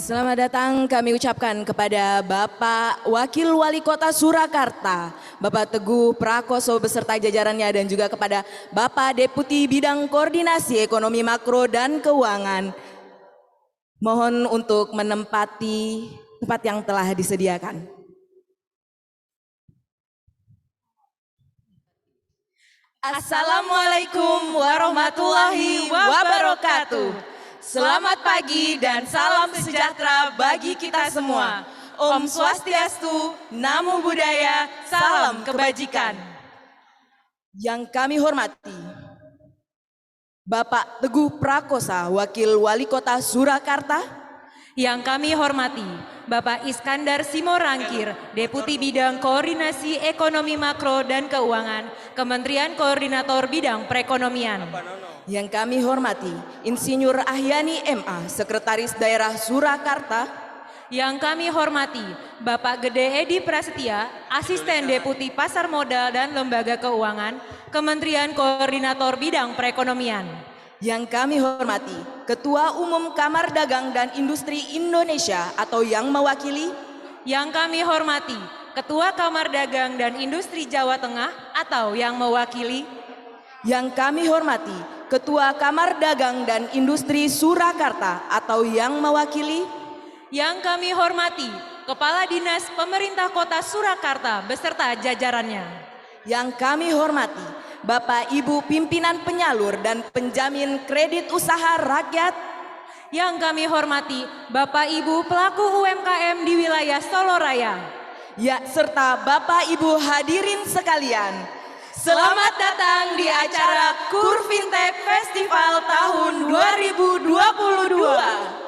Selamat datang kami ucapkan kepada Bapak Wakil Wali Kota Surakarta, Bapak Teguh Prakoso beserta jajarannya, dan juga kepada Bapak Deputi Bidang Koordinasi Ekonomi Makro dan Keuangan. Mohon untuk menempati tempat yang telah disediakan. Assalamualaikum warahmatullahi wabarakatuh. Selamat pagi dan salam sejahtera bagi kita semua. Om Swastiastu, Namo Buddhaya, salam kebajikan. Yang kami hormati Bapak Teguh Prakosa, Wakil Wali Kota Surakarta. Yang kami hormati Bapak Iskandar Simorangkir, Deputi Bidang Koordinasi Ekonomi Makro dan Keuangan, Kementerian Koordinator Bidang Perekonomian. Yang kami hormati Insinyur Ahyani MA, Sekretaris Daerah Surakarta. Yang kami hormati Bapak Gede Edi Prasetya, Asisten Deputi Pasar Modal dan Lembaga Keuangan, Kementerian Koordinator Bidang Perekonomian. Yang kami hormati Ketua Umum Kamar Dagang dan Industri Indonesia atau yang mewakili. Yang kami hormati Ketua Kamar Dagang dan Industri Jawa Tengah atau yang mewakili. Yang kami hormati Ketua Kamar Dagang dan Industri Surakarta atau yang mewakili. Yang kami hormati Kepala Dinas Pemerintah Kota Surakarta beserta jajarannya. Yang kami hormati Bapak Ibu Pimpinan Penyalur dan Penjamin Kredit Usaha Rakyat. Yang kami hormati Bapak Ibu pelaku UMKM di wilayah Solo Raya. Ya, serta Bapak Ibu hadirin sekalian. Selamat datang di acara KUR Fintech Festival tahun 2022.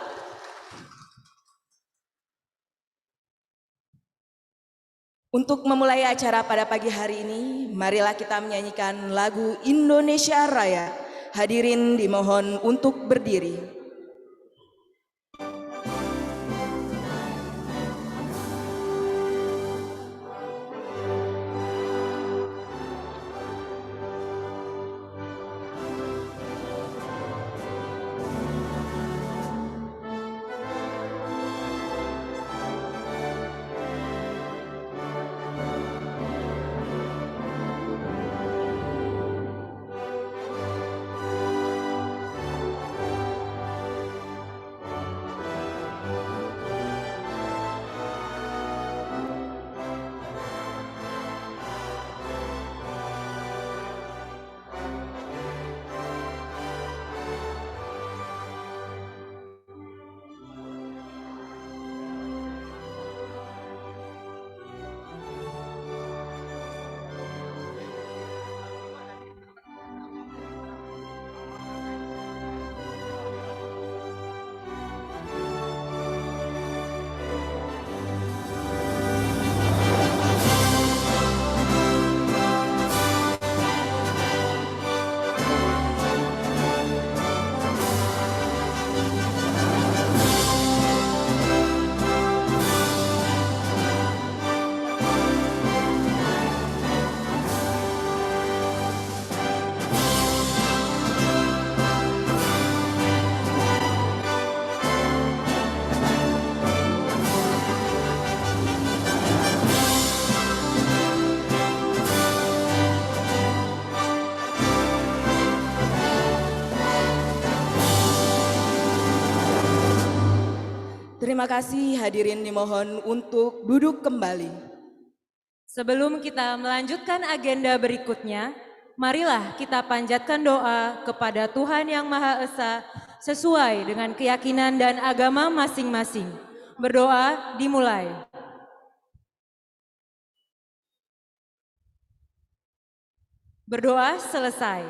Untuk memulai acara pada pagi hari ini, marilah kita menyanyikan lagu Indonesia Raya. Hadirin dimohon untuk berdiri. Terima kasih, hadirin dimohon untuk duduk kembali. Sebelum kita melanjutkan agenda berikutnya, marilah kita panjatkan doa kepada Tuhan Yang Maha Esa sesuai dengan keyakinan dan agama masing-masing. Berdoa dimulai. Berdoa selesai.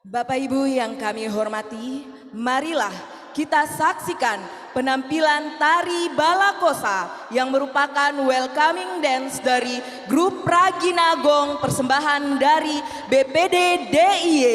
Bapak Ibu yang kami hormati, marilah kita saksikan penampilan tari Balakosa yang merupakan welcoming dance dari grup Pragina Gong, persembahan dari BPD DIY.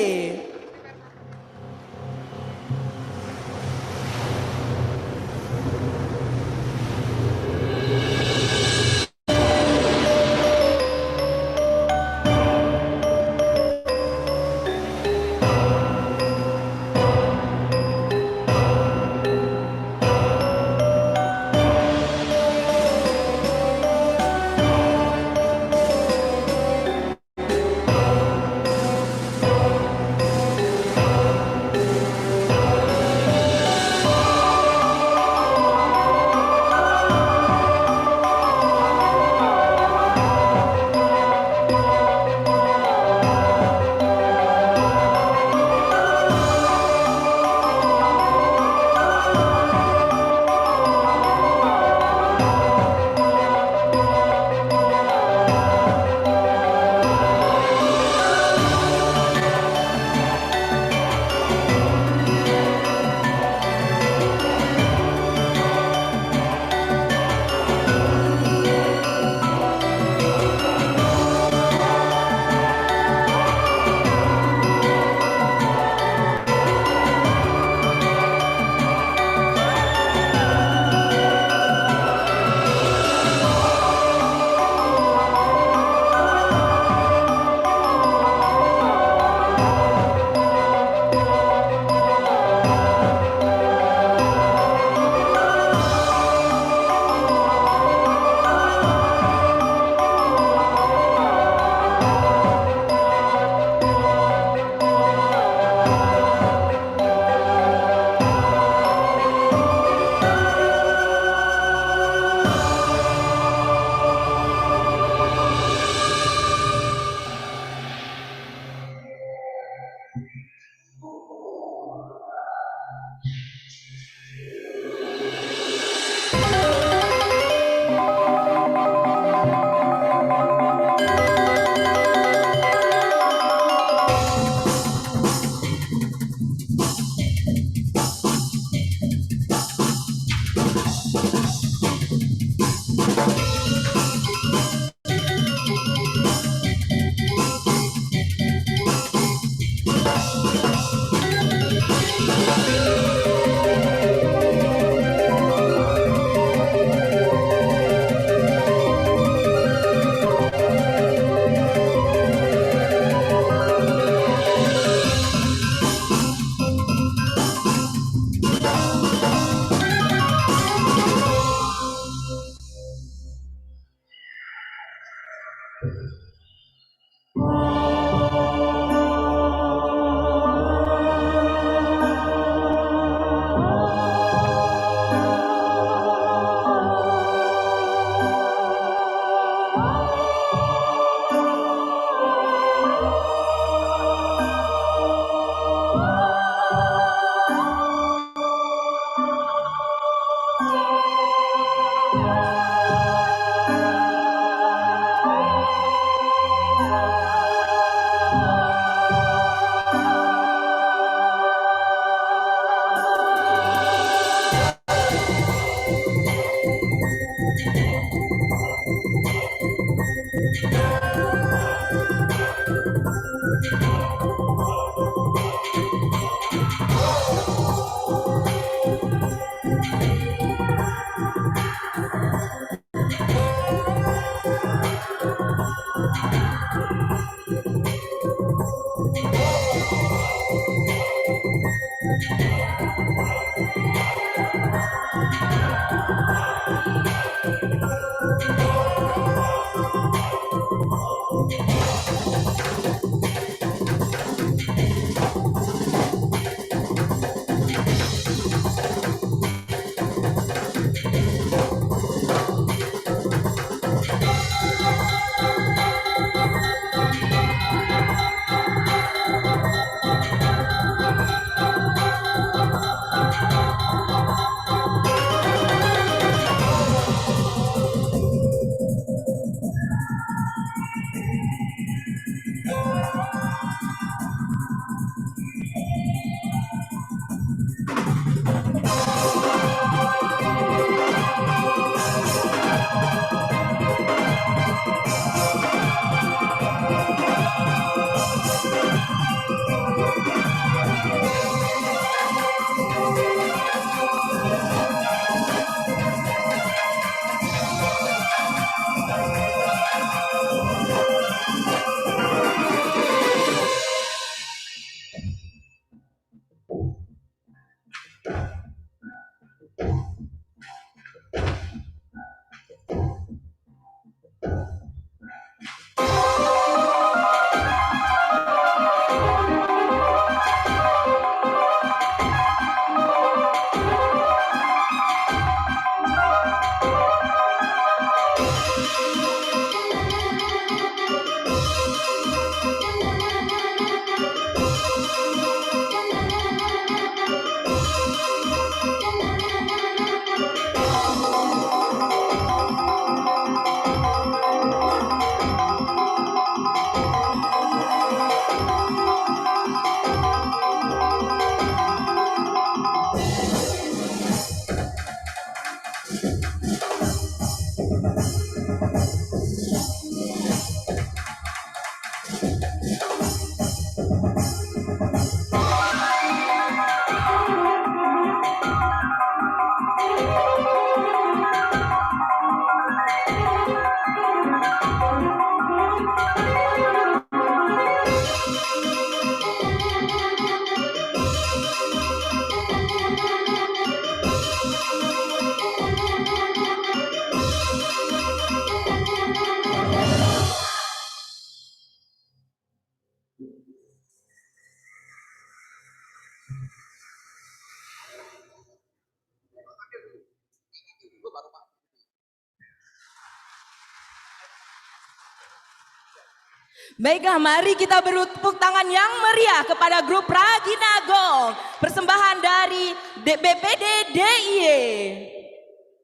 Baiklah, mari kita beri tepuk tangan yang meriah kepada grup Raginagong, persembahan dari BPD DIY.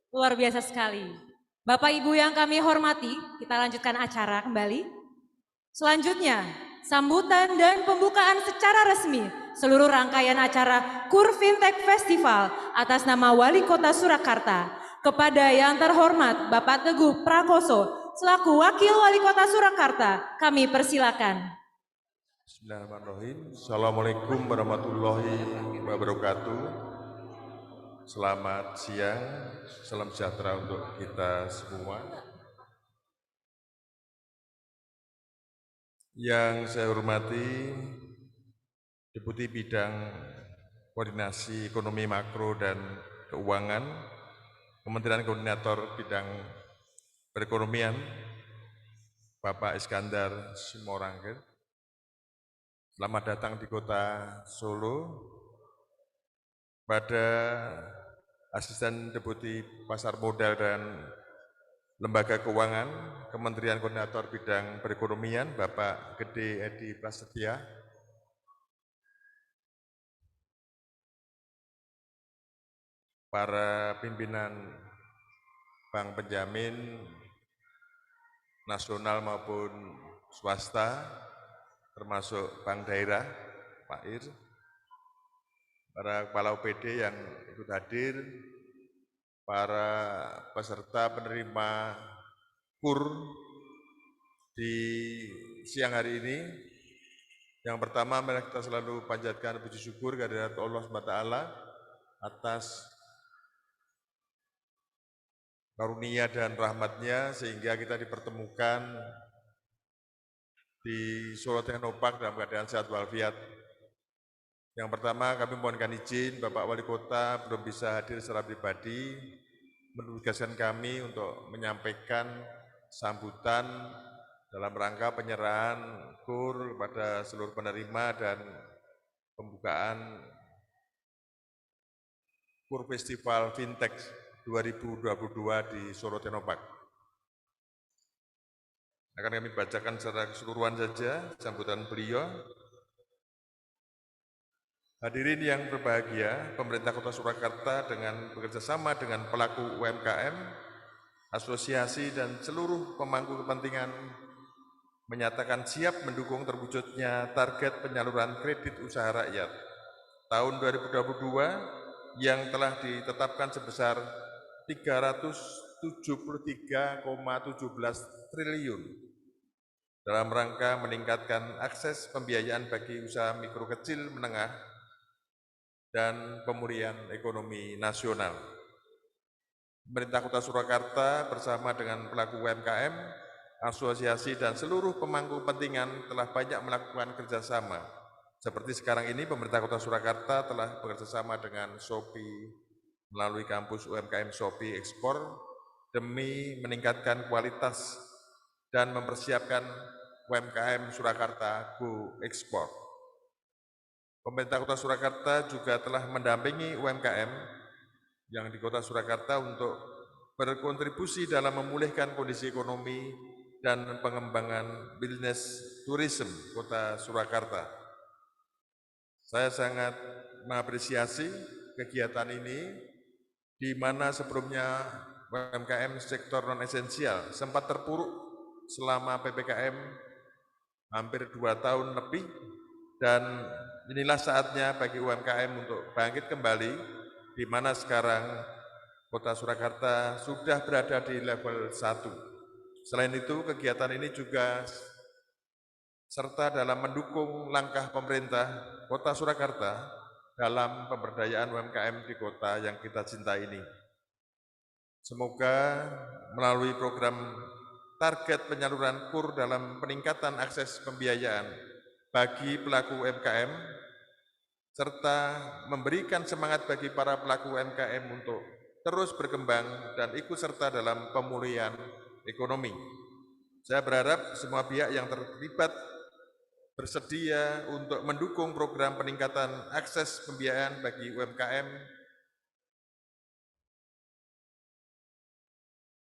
Luar biasa sekali. Bapak Ibu yang kami hormati, kita lanjutkan acara kembali. Selanjutnya, sambutan dan pembukaan secara resmi seluruh rangkaian acara KUR Fintech Festival atas nama Wali Kota Surakarta. Kepada yang terhormat Bapak Teguh Prakoso selaku Wakil Wali Kota Surakarta, kami persilakan. Bismillahirrahmanirrahim. Assalamualaikum warahmatullahi wabarakatuh. Selamat siang, salam sejahtera untuk kita semua. Yang saya hormati Deputi Bidang Koordinasi Ekonomi Makro dan Keuangan, Kementerian Koordinator Bidang Perekonomian, Bapak Iskandar Simorangkir. Selamat datang di Kota Solo. Pada Asisten Deputi Pasar Modal dan Lembaga Keuangan, Kementerian Koordinator Bidang Perekonomian, Bapak Gede Edi Prasetya. Para pimpinan Bank Penjamin nasional maupun swasta, termasuk Bank Daerah, Pak Ir, para kepala OPD yang ikut hadir, para peserta penerima KUR di siang hari ini. Yang pertama, mari kita selalu panjatkan puji syukur kehadirat Allah SWT atas karunia dan rahmatnya sehingga kita dipertemukan di Solo Teknopark dalam keadaan sehat walafiat. Yang pertama, kami mohonkan izin Bapak Wali Kota belum bisa hadir secara pribadi, menugaskan kami untuk menyampaikan sambutan dalam rangka penyerahan KUR kepada seluruh penerima dan pembukaan KUR Festival Fintech 2022 di Solo Teknopark. Akan kami bacakan secara keseluruhan saja sambutan beliau. Hadirin yang berbahagia, pemerintah Kota Surakarta dengan bekerjasama dengan pelaku UMKM, asosiasi dan seluruh pemangku kepentingan menyatakan siap mendukung terwujudnya target penyaluran kredit usaha rakyat tahun 2022 yang telah ditetapkan sebesar 373,17 triliun dalam rangka meningkatkan akses pembiayaan bagi usaha mikro kecil menengah dan pemulihan ekonomi nasional. Pemerintah Kota Surakarta bersama dengan pelaku UMKM, asosiasi dan seluruh pemangku kepentingan telah banyak melakukan kerjasama. Seperti sekarang ini pemerintah Kota Surakarta telah bekerjasama dengan Shopee melalui kampus UMKM Shopee Ekspor demi meningkatkan kualitas dan mempersiapkan UMKM Surakarta Go Ekspor. Pemerintah Kota Surakarta juga telah mendampingi UMKM yang di Kota Surakarta untuk berkontribusi dalam memulihkan kondisi ekonomi dan pengembangan bisnis tourism Kota Surakarta. Saya sangat mengapresiasi kegiatan ini, di mana sebelumnya UMKM sektor non-esensial sempat terpuruk selama PPKM hampir 2 tahun lebih, dan inilah saatnya bagi UMKM untuk bangkit kembali, di mana sekarang Kota Surakarta sudah berada di level 1. Selain itu, kegiatan ini juga serta dalam mendukung langkah pemerintah Kota Surakarta dalam pemberdayaan UMKM di kota yang kita cintai ini. Semoga melalui program target penyaluran KUR dalam peningkatan akses pembiayaan bagi pelaku UMKM, serta memberikan semangat bagi para pelaku UMKM untuk terus berkembang dan ikut serta dalam pemulihan ekonomi. Saya berharap semua pihak yang terlibat bersedia untuk mendukung program peningkatan akses pembiayaan bagi UMKM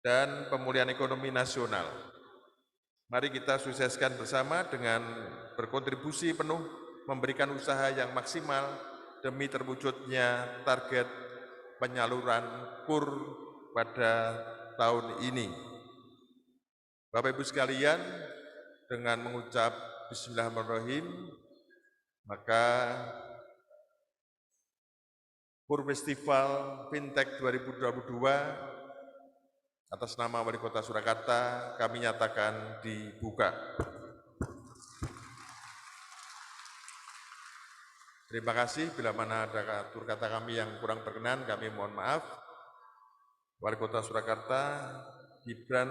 dan pemulihan ekonomi nasional. Mari kita sukseskan bersama dengan berkontribusi penuh, memberikan usaha yang maksimal demi terwujudnya target penyaluran KUR pada tahun ini. Bapak Ibu sekalian, dengan mengucap Bismillahirrahmanirrahim, maka KUR Festival Fintech 2022 atas nama Wali Kota Surakarta kami nyatakan dibuka. Terima kasih, bila mana ada tutur kata kami yang kurang berkenan, kami mohon maaf. Wali Kota Surakarta, Gibran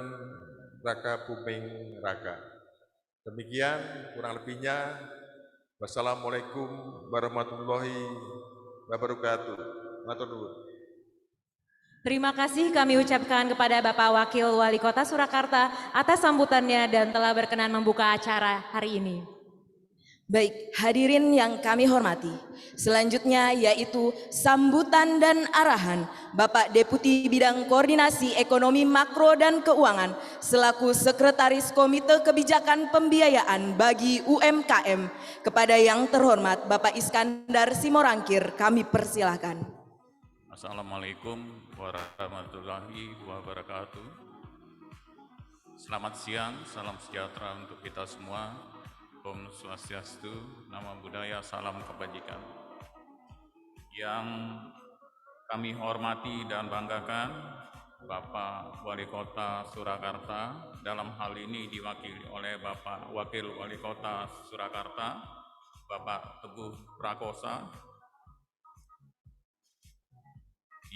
Raka Buming Raka. Demikian kurang lebihnya. Wassalamualaikum warahmatullahi wabarakatuh. Matur nuwun. Terima kasih kami ucapkan kepada Bapak Wakil Wali Kota Surakarta atas sambutannya dan telah berkenan membuka acara hari ini. Baik, hadirin yang kami hormati, selanjutnya yaitu sambutan dan arahan Bapak Deputi Bidang Koordinasi Ekonomi Makro dan Keuangan selaku Sekretaris Komite Kebijakan Pembiayaan bagi UMKM. Kepada yang terhormat Bapak Iskandar Simorangkir, kami persilahkan. Assalamualaikum warahmatullahi wabarakatuh. Selamat siang, salam sejahtera untuk kita semua. Om Swastiastu, Namo Buddhaya, salam kebajikan. Yang kami hormati dan banggakan, Bapak Wali Kota Surakarta, dalam hal ini diwakili oleh Bapak Wakil Wali Kota Surakarta, Bapak Teguh Prakosa.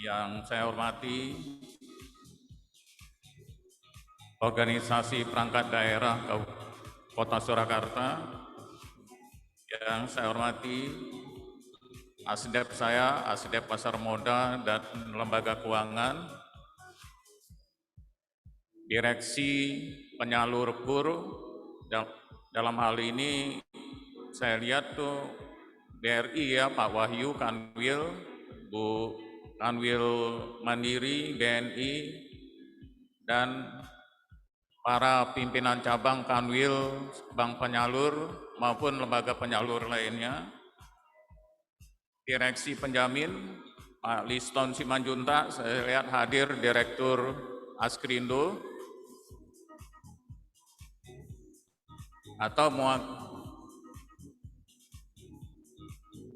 Yang saya hormati organisasi perangkat daerah Kota Surakarta, yang saya hormati Asdep saya, Asdep Pasar Modal dan Lembaga Keuangan, Direksi Penyalur KUR, dalam hal ini saya lihat tuh BRI ya, Pak Wahyu Kanwil, Bu Kanwil Mandiri, BNI, dan para pimpinan cabang Kanwil, Bank Penyalur, maupun lembaga penyalur lainnya, Direksi Penjamin, Pak Liston Simanjuntak, saya lihat hadir Direktur Askrindo, atau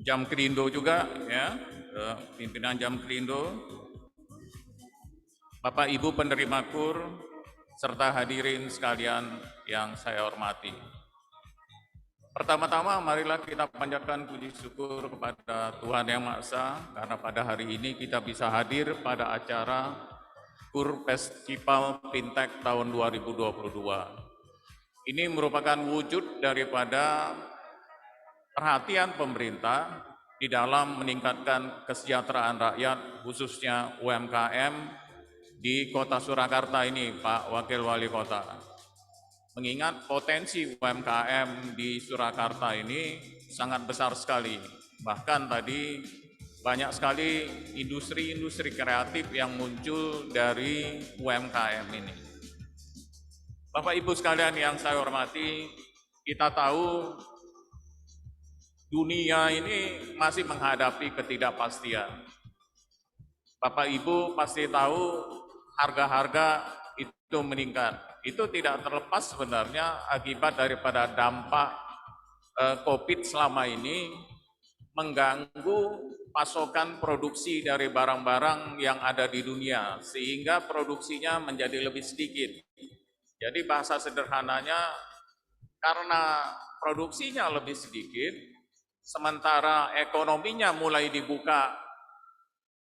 Jamkrindo juga ya, pimpinan Jamkrindo, Bapak Ibu penerima KUR, serta hadirin sekalian yang saya hormati. Pertama-tama marilah kita panjatkan puji syukur kepada Tuhan Yang Maha Esa karena pada hari ini kita bisa hadir pada acara KUR Festival Fintech tahun 2022. Ini merupakan wujud daripada perhatian pemerintah di dalam meningkatkan kesejahteraan rakyat, khususnya UMKM di Kota Surakarta ini, Pak Wakil Wali Kota. Mengingat potensi UMKM di Surakarta ini sangat besar sekali. Bahkan tadi banyak sekali industri-industri kreatif yang muncul dari UMKM ini. Bapak Ibu sekalian yang saya hormati, kita tahu dunia ini masih menghadapi ketidakpastian. Bapak Ibu pasti tahu harga-harga itu meningkat. Itu tidak terlepas sebenarnya akibat daripada dampak COVID selama ini mengganggu pasokan produksi dari barang-barang yang ada di dunia, sehingga produksinya menjadi lebih sedikit. Jadi bahasa sederhananya, karena produksinya lebih sedikit, sementara ekonominya mulai dibuka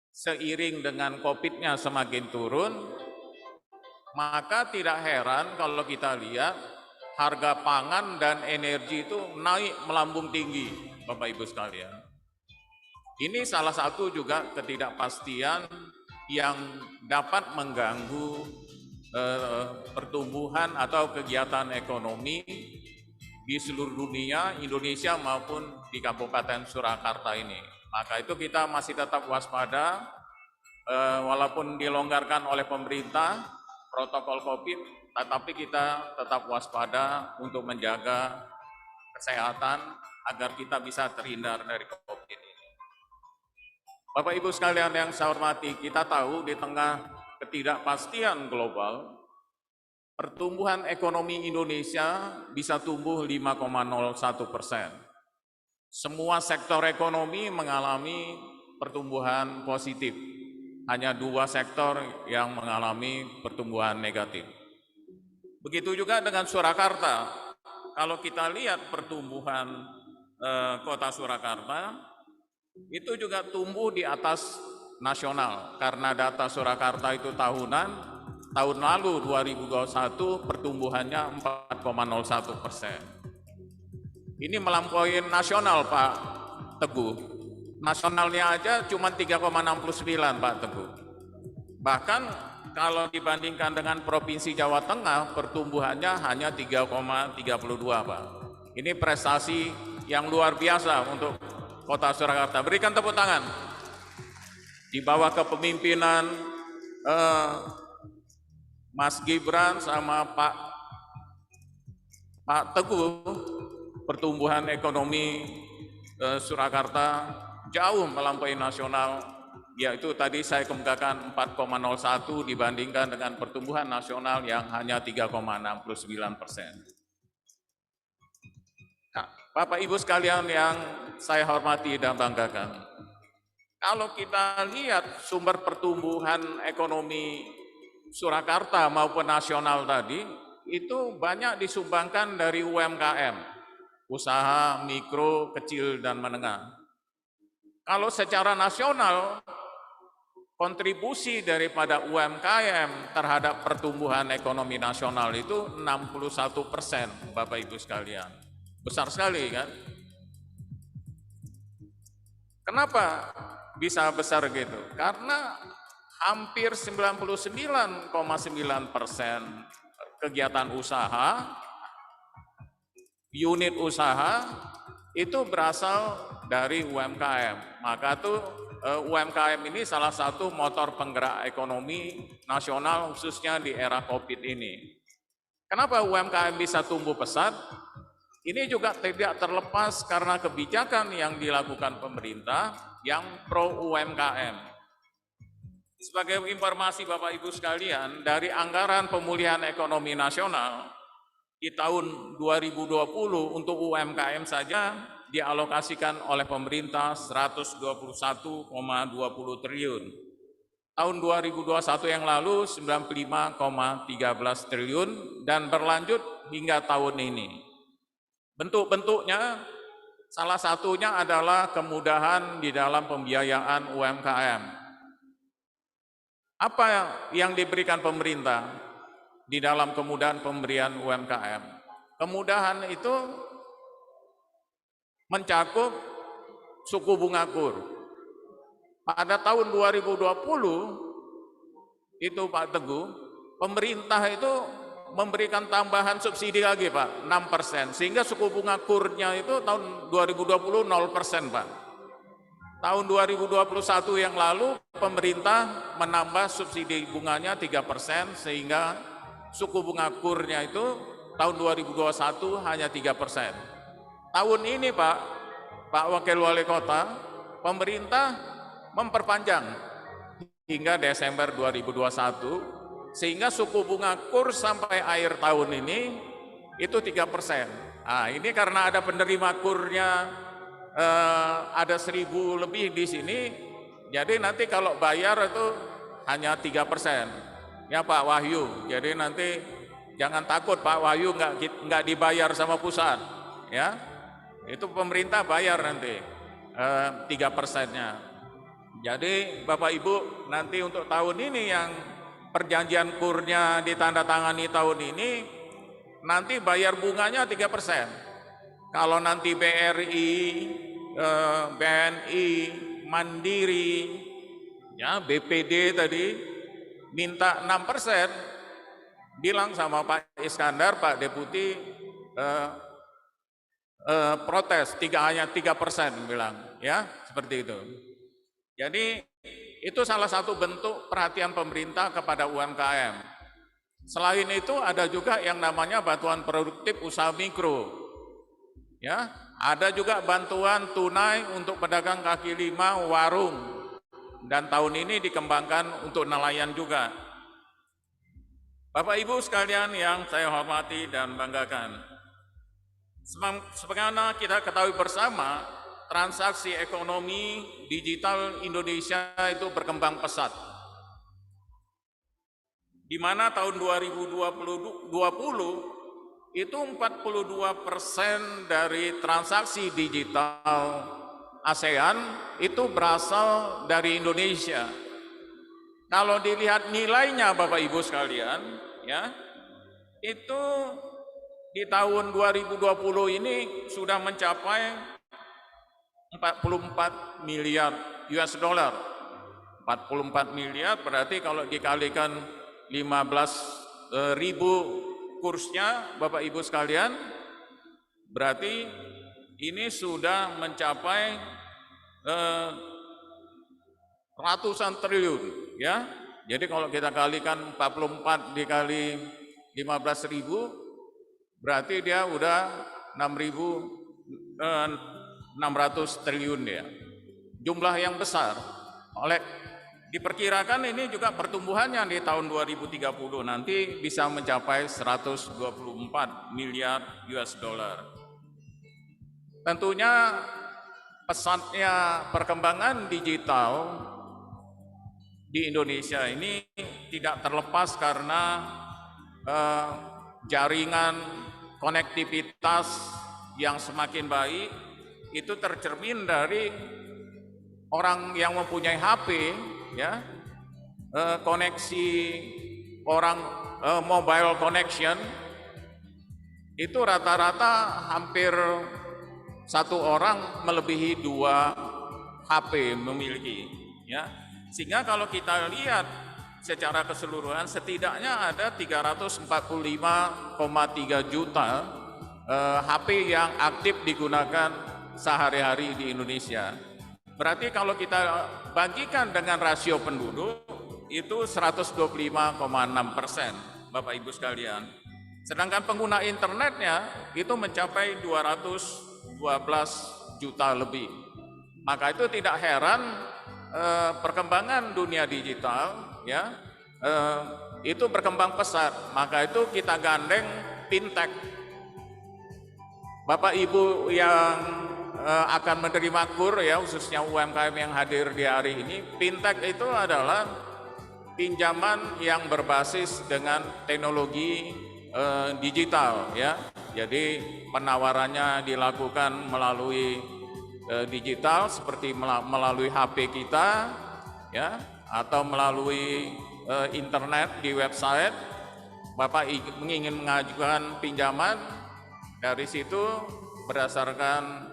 seiring dengan COVID-nya semakin turun, maka tidak heran kalau kita lihat harga pangan dan energi itu naik melambung tinggi, Bapak Ibu sekalian. Ini salah satu juga ketidakpastian yang dapat mengganggu pertumbuhan atau kegiatan ekonomi di seluruh dunia, Indonesia maupun di Kabupaten Surakarta ini. Maka itu kita masih tetap waspada, walaupun dilonggarkan oleh pemerintah protokol COVID, tetapi kita tetap waspada untuk menjaga kesehatan agar kita bisa terhindar dari COVID ini. Bapak Ibu sekalian yang saya hormati, kita tahu di tengah ketidakpastian global, pertumbuhan ekonomi Indonesia bisa tumbuh 5,01%. Semua sektor ekonomi mengalami pertumbuhan positif. Hanya 2 sektor yang mengalami pertumbuhan negatif. Begitu juga dengan Surakarta. Kalau kita lihat pertumbuhan Kota Surakarta, itu juga tumbuh di atas nasional. Karena data Surakarta itu tahunan, tahun lalu 2021 pertumbuhannya 4,01%. Ini melampaui nasional, Pak Teguh. Nasionalnya aja cuma 3,69, Pak Teguh. Bahkan kalau dibandingkan dengan Provinsi Jawa Tengah, pertumbuhannya hanya 3,32, Pak. Ini prestasi yang luar biasa untuk Kota Surakarta. Berikan tepuk tangan. Di bawah kepemimpinan Mas Gibran sama Pak Teguh, pertumbuhan ekonomi Surakarta jauh melampaui nasional, yaitu tadi saya kemukakan 4,01 dibandingkan dengan pertumbuhan nasional yang hanya 3,69%. Nah, Bapak Ibu sekalian yang saya hormati dan banggakan, kalau kita lihat sumber pertumbuhan ekonomi Surakarta maupun nasional tadi, itu banyak disumbangkan dari UMKM, usaha mikro, kecil, dan menengah. Kalau secara nasional, kontribusi daripada UMKM terhadap pertumbuhan ekonomi nasional itu 61%, Bapak Ibu sekalian. Besar sekali kan? Kenapa bisa besar gitu? Karena hampir 99,9% kegiatan usaha, unit usaha itu berasal dari UMKM. Maka tuh UMKM ini salah satu motor penggerak ekonomi nasional khususnya di era COVID ini. Kenapa UMKM bisa tumbuh pesat? Ini juga tidak terlepas karena kebijakan yang dilakukan pemerintah yang pro UMKM. Sebagai informasi Bapak Ibu sekalian, dari anggaran pemulihan ekonomi nasional di tahun 2020 untuk UMKM saja dialokasikan oleh pemerintah 121,20 triliun. Tahun 2021 yang lalu 95,13 triliun dan berlanjut hingga tahun ini. Bentuk-bentuknya salah satunya adalah kemudahan di dalam pembiayaan UMKM. Apa yang diberikan pemerintah di dalam kemudahan pemberian UMKM? Kemudahan itu mencakup suku bunga KUR. Pada tahun 2020 itu Pak Teguh, pemerintah itu memberikan tambahan subsidi lagi Pak, 6%, sehingga suku bunga KUR-nya itu tahun 2020 0% Pak. Tahun 2021 yang lalu pemerintah menambah subsidi bunganya 3%, sehingga suku bunga KUR-nya itu tahun 2021 hanya 3%. Tahun ini Pak Wakil Wali Kota, pemerintah memperpanjang hingga Desember 2021, sehingga suku bunga KUR sampai akhir tahun ini itu 3%. Nah, ini karena ada penerima KUR-nya ada 1.000 lebih di sini, jadi nanti kalau bayar itu hanya 3%. Ya Pak Wahyu, jadi nanti jangan takut Pak Wahyu nggak dibayar sama pusat, ya. Itu pemerintah bayar nanti 3%-nya. Jadi Bapak Ibu nanti untuk tahun ini yang perjanjian KUR-nya ditandatangani tahun ini, nanti bayar bunganya 3%. Kalau nanti BRI, BNI, Mandiri, ya BPD tadi minta 6%, bilang sama Pak Iskandar, Pak Deputi, protes, hanya 3% bilang, ya seperti itu. Jadi itu salah satu bentuk perhatian pemerintah kepada UMKM. Selain itu ada juga yang namanya bantuan produktif usaha mikro. Ya, ada juga bantuan tunai untuk pedagang kaki lima, warung. Dan tahun ini dikembangkan untuk nelayan juga. Bapak Ibu sekalian yang saya hormati dan banggakan. Sebagaimana kita ketahui bersama, transaksi ekonomi digital Indonesia itu berkembang pesat. Di mana tahun 2020 itu 42% dari transaksi digital ASEAN itu berasal dari Indonesia. Kalau dilihat nilainya Bapak Ibu sekalian, ya, itu di tahun 2020 ini sudah mencapai 44 miliar US dollar. 44 miliar berarti kalau dikalikan 15.000 kursnya Bapak Ibu sekalian, berarti ini sudah mencapai ratusan triliun, ya. Jadi kalau kita kalikan 44 dikali 15.000, berarti dia udah 600 triliun ya. Jumlah yang besar. Diperkirakan ini juga pertumbuhannya di tahun 2030 nanti bisa mencapai 124 miliar US dollar. Tentunya pesatnya perkembangan digital di Indonesia ini tidak terlepas karena jaringan konektivitas yang semakin baik. Itu tercermin dari orang yang mempunyai HP, ya, koneksi orang mobile connection itu rata-rata hampir satu orang melebihi 2 HP memiliki, ya. Sehingga kalau kita lihat secara keseluruhan setidaknya ada 345,3 juta HP yang aktif digunakan sehari-hari di Indonesia. Berarti kalau kita bagikan dengan rasio penduduk itu 125,6%, Bapak Ibu sekalian. Sedangkan pengguna internetnya itu mencapai 212 juta lebih. Maka itu tidak heran perkembangan dunia digital, ya, itu berkembang pesat. Maka itu kita gandeng fintech. Bapak Ibu yang akan menerima KUR, ya, khususnya UMKM yang hadir di hari ini, fintech itu adalah pinjaman yang berbasis dengan teknologi digital, ya. Jadi penawarannya dilakukan melalui digital seperti melalui HP kita, ya, atau melalui internet di website. Bapak ingin mengajukan pinjaman, dari situ berdasarkan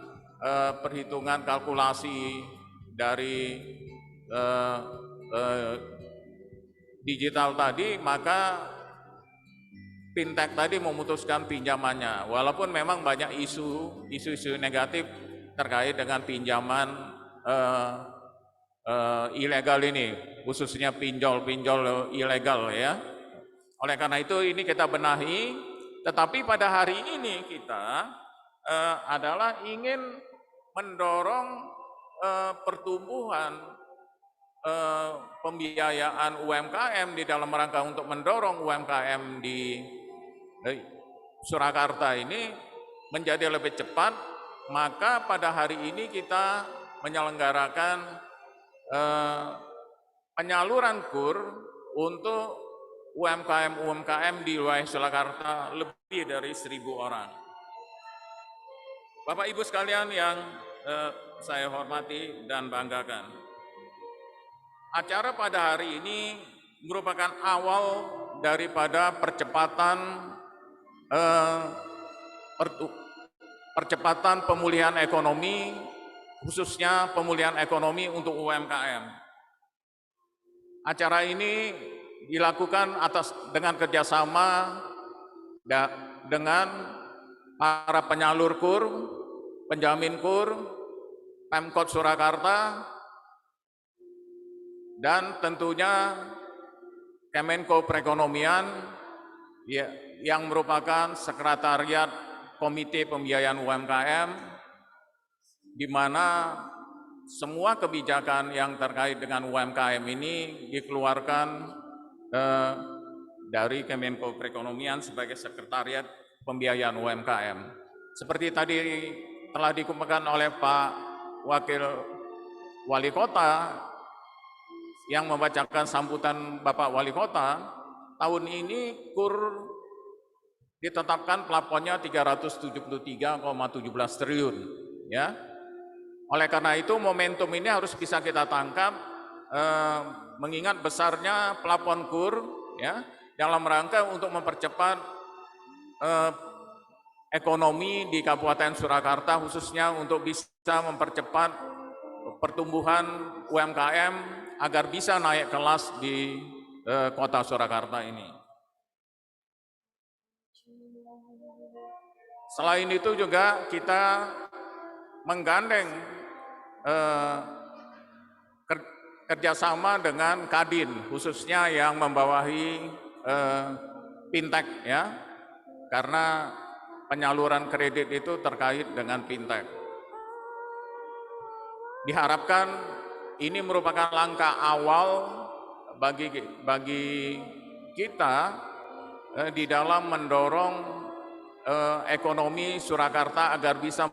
perhitungan kalkulasi dari digital tadi, maka fintech tadi memutuskan pinjamannya. Walaupun memang banyak isu-isu negatif terkait dengan pinjaman ilegal ini, khususnya pinjol-pinjol ilegal, ya. Oleh karena itu ini kita benahi, tetapi pada hari ini kita adalah ingin mendorong pertumbuhan pembiayaan UMKM di dalam rangka untuk mendorong UMKM di Surakarta ini menjadi lebih cepat. Maka pada hari ini kita menyelenggarakan penyaluran KUR untuk UMKM di wilayah Surakarta lebih dari 1.000 orang. Bapak Ibu sekalian yang saya hormati dan banggakan, acara pada hari ini merupakan awal daripada percepatan pemulihan ekonomi, khususnya pemulihan ekonomi untuk UMKM. Acara ini dilakukan dengan kerjasama dengan para penyalur KUR, penjamin KUR, Pemkot Surakarta, dan tentunya Kemenko Perekonomian, ya, yang merupakan sekretariat Komite Pembiayaan UMKM, di mana semua kebijakan yang terkait dengan UMKM ini dikeluarkan dari Kemenko Perekonomian sebagai sekretariat pembiayaan UMKM. Seperti tadi telah dikemukakan oleh Pak Wakil Wali Kota yang membacakan sambutan Bapak Wali Kota, tahun ini KUR ditetapkan plafonnya 373,17 triliun, ya. Oleh karena itu momentum ini harus bisa kita tangkap, mengingat besarnya plafon KUR, ya, dalam rangka untuk mempercepat ekonomi di Kabupaten Surakarta, khususnya untuk bisa mempercepat pertumbuhan UMKM agar bisa naik kelas di Kota Surakarta ini. Selain itu juga kita menggandeng kerjasama dengan Kadin, khususnya yang membawahi fintech, ya, karena penyaluran kredit itu terkait dengan fintech. Diharapkan ini merupakan langkah awal bagi kita di dalam mendorong ekonomi Surakarta agar bisa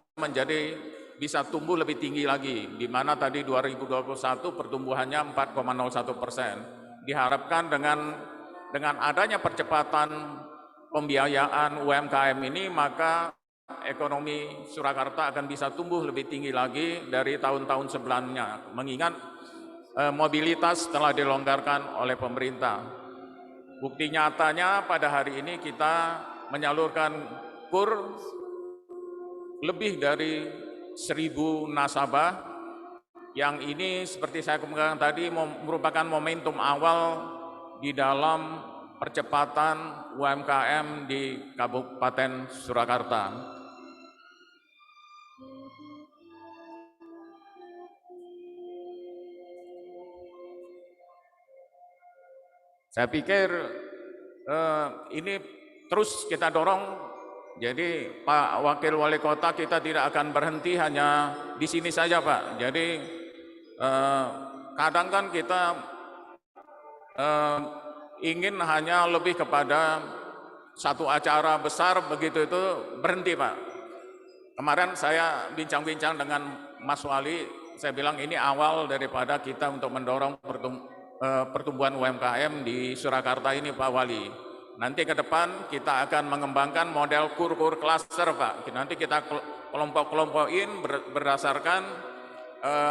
tumbuh lebih tinggi lagi, di mana tadi 2021 pertumbuhannya 4,01%. Diharapkan dengan adanya percepatan pembiayaan UMKM ini, maka ekonomi Surakarta akan bisa tumbuh lebih tinggi lagi dari tahun-tahun sebelumnya. Mengingat mobilitas telah dilonggarkan oleh pemerintah. Bukti nyatanya pada hari ini kita menyalurkan KUR lebih dari 1.000 nasabah, yang ini seperti saya kemukakan tadi merupakan momentum awal di dalam percepatan UMKM di Kabupaten Surakarta. Saya pikir ini terus kita dorong. Jadi Pak Wakil Wali Kota, kita tidak akan berhenti hanya di sini saja Pak. Jadi kadang kan kita ingin hanya lebih kepada satu acara besar, begitu itu berhenti Pak. Kemarin saya bincang-bincang dengan Mas Wali, saya bilang ini awal daripada kita untuk mendorong pertumbuhan UMKM di Surakarta ini Pak Wali. Nanti ke depan kita akan mengembangkan model KUR cluster Pak. Nanti kita kelompok-kelompokin berdasarkan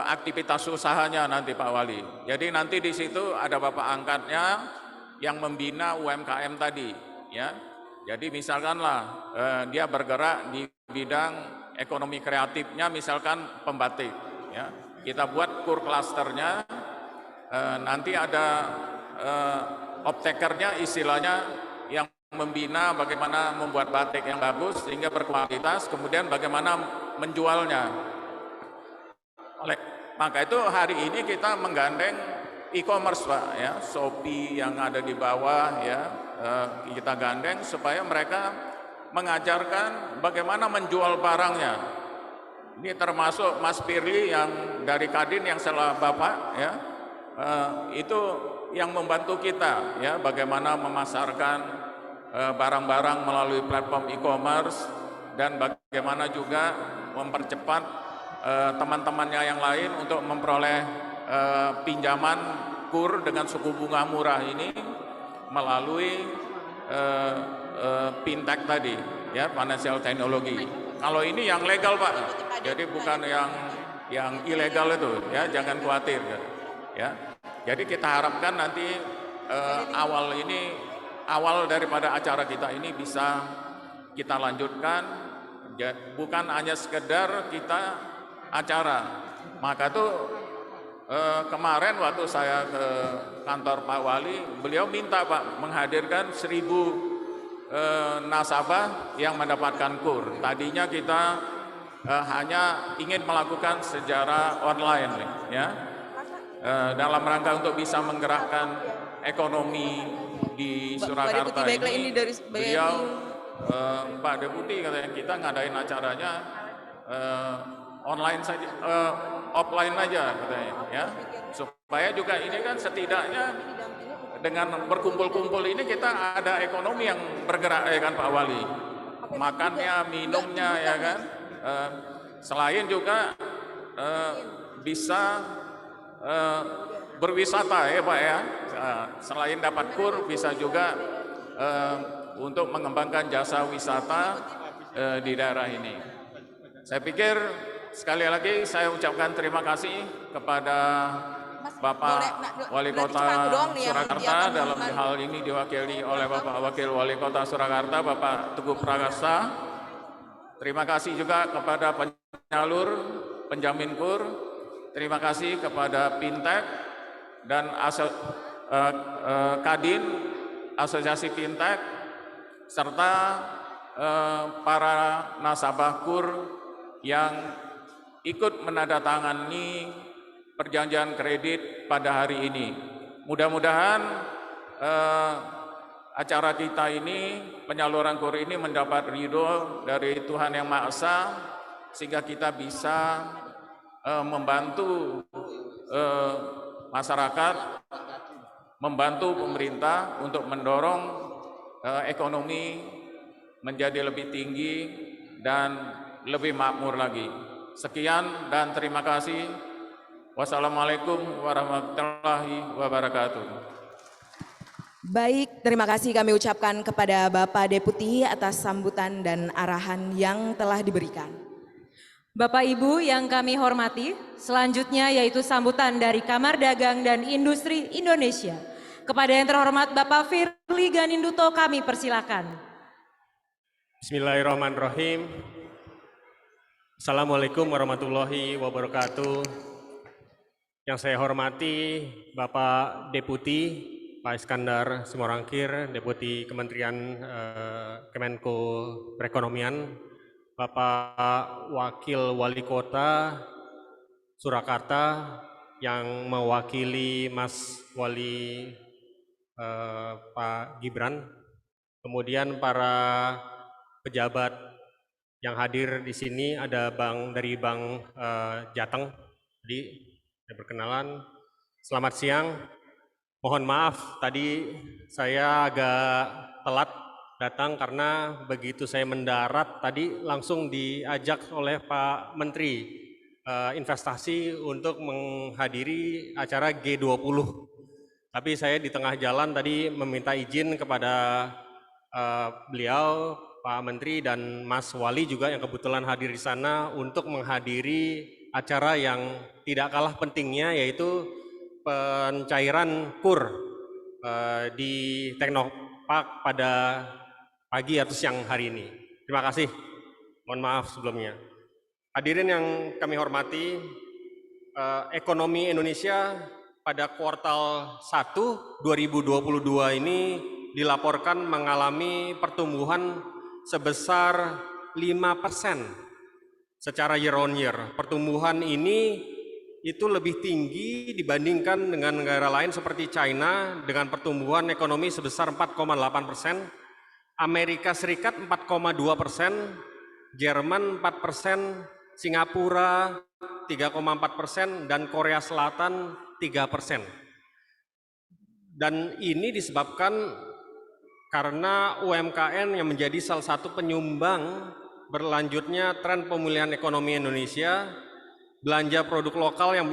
aktivitas usahanya nanti Pak Wali. Jadi nanti di situ ada bapak angkatnya yang membina UMKM tadi, ya. Jadi misalkanlah dia bergerak di bidang ekonomi kreatifnya, misalkan pembatik, ya. Kita buat KUR clusternya. Nanti ada optekernya istilahnya yang membina bagaimana membuat batik yang bagus sehingga berkualitas, kemudian bagaimana menjualnya. Oleh maka itu hari ini kita menggandeng e-commerce Pak, ya, Shopee yang ada di bawah, ya, kita gandeng supaya mereka mengajarkan bagaimana menjual barangnya. Ini termasuk Mas Firly yang dari Kadin yang salah Bapak, ya. Itu yang membantu kita, ya, bagaimana memasarkan barang-barang melalui platform e-commerce dan bagaimana juga mempercepat teman-temannya yang lain untuk memperoleh pinjaman KUR dengan suku bunga murah ini melalui fintech tadi, ya, financial technology. Kalau ini yang legal Pak, jadi bukan yang ilegal itu, ya, jangan khawatir. Ya, jadi kita harapkan nanti awal daripada acara kita ini bisa kita lanjutkan, bukan hanya sekedar kita acara. Maka itu kemarin waktu saya ke kantor Pak Wali, beliau minta Pak menghadirkan 1.000 nasabah yang mendapatkan KUR. Tadinya kita hanya ingin melakukan secara online, ya. Dalam rangka untuk bisa menggerakkan ekonomi di Surakarta ini, beliau Pak Deputi katanya kita ngadain acaranya online saja, offline aja katanya, ya, supaya juga ini kan setidaknya dengan berkumpul-kumpul ini kita ada ekonomi yang bergerak, ya kan Pak Wali, makannya, minumnya, ya kan, selain juga bisa berwisata, ya Pak, ya. Selain dapat KUR bisa juga untuk mengembangkan jasa wisata di daerah ini. Saya pikir sekali lagi saya ucapkan terima kasih kepada Bapak Wali Kota Surakarta, dalam hal ini diwakili oleh Bapak Wakil Wali Kota Surakarta, Bapak Teguh Prakasa. Terima kasih juga kepada penyalur penjamin KUR. Terima kasih kepada Fintech dan Kadin, Asosiasi Fintech, serta para nasabah KUR yang ikut menandatangani perjanjian kredit pada hari ini. Mudah-mudahan acara kita ini, penyaluran KUR ini mendapat ridho dari Tuhan Yang Maha Esa, sehingga kita bisa membantu masyarakat, membantu pemerintah untuk mendorong ekonomi menjadi lebih tinggi dan lebih makmur lagi. Sekian dan terima kasih. Wassalamualaikum warahmatullahi wabarakatuh. Baik, terima kasih kami ucapkan kepada Bapak Deputi atas sambutan dan arahan yang telah diberikan. Bapak Ibu yang kami hormati, selanjutnya yaitu sambutan dari Kamar Dagang dan Industri Indonesia. Kepada yang terhormat Bapak Firly Ganinduto kami persilakan. Bismillahirrahmanirrahim. Assalamualaikum warahmatullahi wabarakatuh. Yang saya hormati Bapak Deputi Pak Iskandar Simorangkir, Deputi Kementerian Kemenko Perekonomian, Bapak Wakil Wali Kota Surakarta yang mewakili Mas Wali Pak Gibran, kemudian para pejabat yang hadir di sini ada dari Bank Jateng. Jadi saya berkenalan. Selamat siang. Mohon maaf tadi saya agak telat datang karena begitu saya mendarat tadi langsung diajak oleh Pak Menteri Investasi untuk menghadiri acara G20. Tapi saya di tengah jalan tadi meminta izin kepada beliau, Pak Menteri dan Mas Wali juga yang kebetulan hadir di sana untuk menghadiri acara yang tidak kalah pentingnya, yaitu pencairan KUR di Teknopark pada pagi atau siang hari ini. Terima kasih. Mohon maaf sebelumnya. Hadirin yang kami hormati, ekonomi Indonesia pada kuartal 1 2022 ini dilaporkan mengalami pertumbuhan sebesar 5% secara year on year. Pertumbuhan ini itu lebih tinggi dibandingkan dengan negara lain seperti China dengan pertumbuhan ekonomi sebesar 4,8%, Amerika Serikat 4,2%, Jerman 4%, Singapura 3,4%, dan Korea Selatan 3%. Dan ini disebabkan karena UMKM yang menjadi salah satu penyumbang berlanjutnya tren pemulihan ekonomi Indonesia. Belanja produk lokal yang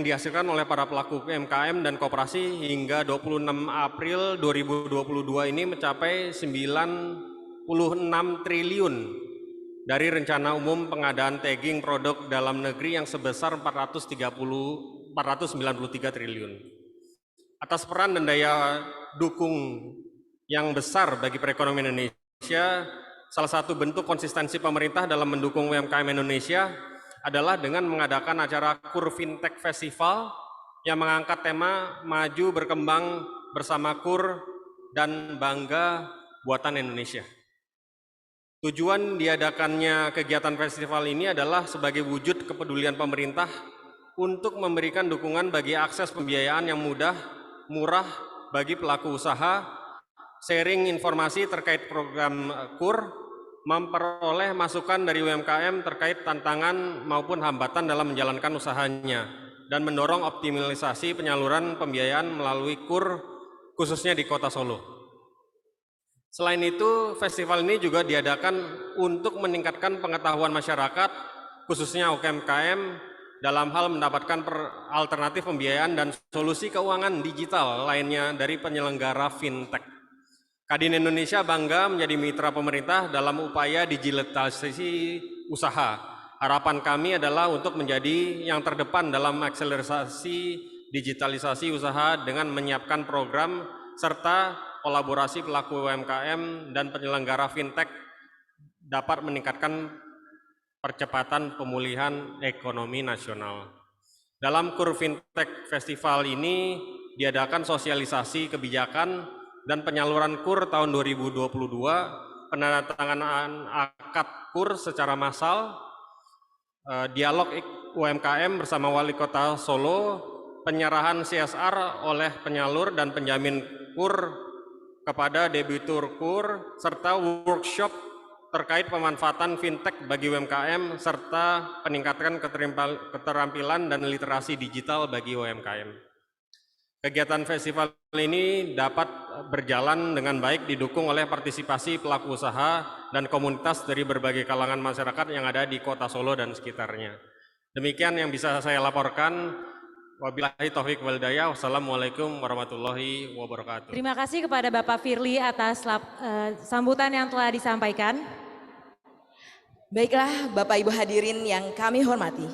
dihasilkan oleh para pelaku UMKM dan koperasi hingga 26 April 2022 ini mencapai 96 triliun dari rencana umum pengadaan tagging produk dalam negeri yang sebesar 493 triliun. Atas peran dan daya dukung yang besar bagi perekonomian Indonesia, salah satu bentuk konsistensi pemerintah dalam mendukung UMKM Indonesia adalah dengan mengadakan acara KUR Fintech Festival yang mengangkat tema Maju Berkembang Bersama KUR dan Bangga Buatan Indonesia. Tujuan diadakannya kegiatan festival ini adalah sebagai wujud kepedulian pemerintah untuk memberikan dukungan bagi akses pembiayaan yang mudah, murah bagi pelaku usaha, sharing informasi terkait program KUR, memperoleh masukan dari UMKM terkait tantangan maupun hambatan dalam menjalankan usahanya, dan mendorong optimalisasi penyaluran pembiayaan melalui KUR khususnya di Kota Solo. Selain itu, festival ini juga diadakan untuk meningkatkan pengetahuan masyarakat khususnya UMKM dalam hal mendapatkan alternatif pembiayaan dan solusi keuangan digital lainnya dari penyelenggara fintech. Kadin Indonesia bangga menjadi mitra pemerintah dalam upaya digitalisasi usaha. Harapan kami adalah untuk menjadi yang terdepan dalam akselerasi digitalisasi usaha dengan menyiapkan program serta kolaborasi pelaku UMKM dan penyelenggara fintech dapat meningkatkan percepatan pemulihan ekonomi nasional. Dalam KUR Fintech Festival ini diadakan sosialisasi kebijakan dan penyaluran KUR tahun 2022, penandatanganan akad KUR secara massal, dialog UMKM bersama Wali Kota Solo, penyerahan CSR oleh penyalur dan penjamin KUR kepada debitur KUR, serta workshop terkait pemanfaatan fintech bagi UMKM, serta peningkatan keterampilan dan literasi digital bagi UMKM. Kegiatan festival ini dapat berjalan dengan baik didukung oleh partisipasi pelaku usaha dan komunitas dari berbagai kalangan masyarakat yang ada di Kota Solo dan sekitarnya. Demikian yang bisa saya laporkan. Wabillahi taufiq wal hidayah. Wassalamualaikum warahmatullahi wabarakatuh. Terima kasih kepada Bapak Firly atas sambutan yang telah disampaikan. Baiklah Bapak Ibu hadirin yang kami hormati.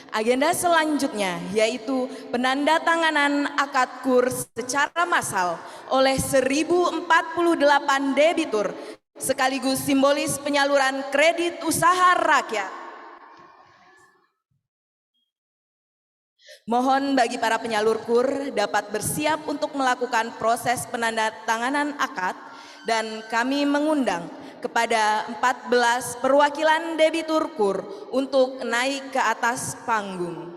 Agenda selanjutnya yaitu penandatanganan akad kur secara massal oleh 1048 debitur sekaligus simbolis penyaluran kredit usaha rakyat. Mohon bagi para penyalur kur dapat bersiap untuk melakukan proses penandatanganan akad dan kami mengundang kepada 14 perwakilan debitur kur untuk naik ke atas panggung.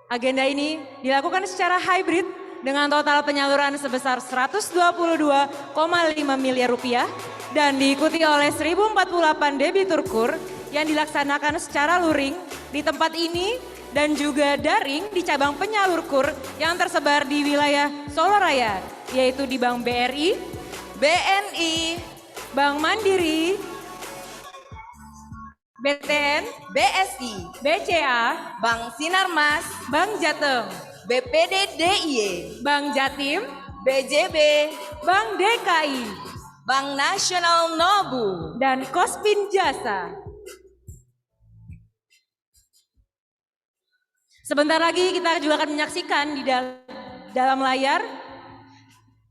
Agenda ini dilakukan secara hybrid dengan total penyaluran sebesar 122,5 miliar rupiah dan diikuti oleh 1048 debitur kur yang dilaksanakan secara luring di tempat ini dan juga daring di cabang penyalur kur yang tersebar di wilayah Solo Raya, yaitu di Bank BRI, BNI, Bank Mandiri, BTN, BSI, BCA, Bank Sinarmas, Bank Jateng, BPD DIY, Bank Jatim, BJB, Bank DKI, Bank Nasional Nobu, dan Kospin Jasa. Sebentar lagi kita juga akan menyaksikan di dalam layar.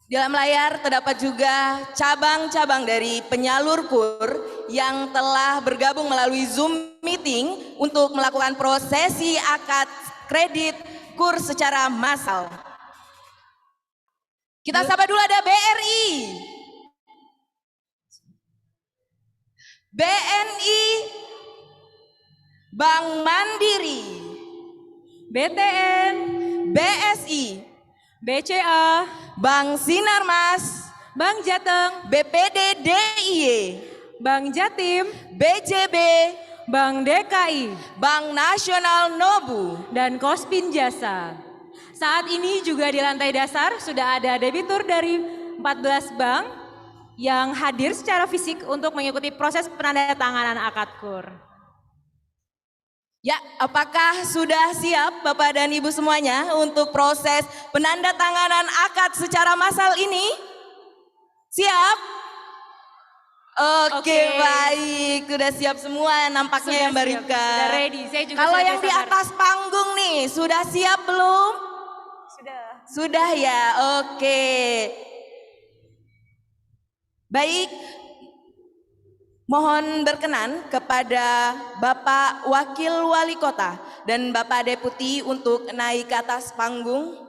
Di dalam layar terdapat juga cabang-cabang dari penyalur kur yang telah bergabung melalui Zoom meeting untuk melakukan prosesi akad kredit kur secara massal. Kita sapa dulu ada BRI, BNI, Bank Mandiri, BTN, BSI, BCA, Bank Sinarmas, Bank Jateng, BPD DIY, Bank Jatim, BJB, Bank DKI, Bank Nasional Nobu, dan Kospin Jasa. Saat ini juga di lantai dasar sudah ada debitur dari 14 bank yang hadir secara fisik untuk mengikuti proses penandatanganan akad kur. Ya, apakah sudah siap Bapak dan Ibu semuanya untuk proses penandatanganan akad secara massal ini? Siap? Oke, baik, sudah siap semua nampaknya ya Mbak siap, Rika. sudah ready. Saya juga Kalau sudah yang di sabar. atas panggung nih, sudah siap belum? Sudah. Sudah ya, oke. Baik, mohon berkenan kepada Bapak Wakil Wali Kota dan Bapak Deputi untuk naik ke atas panggung.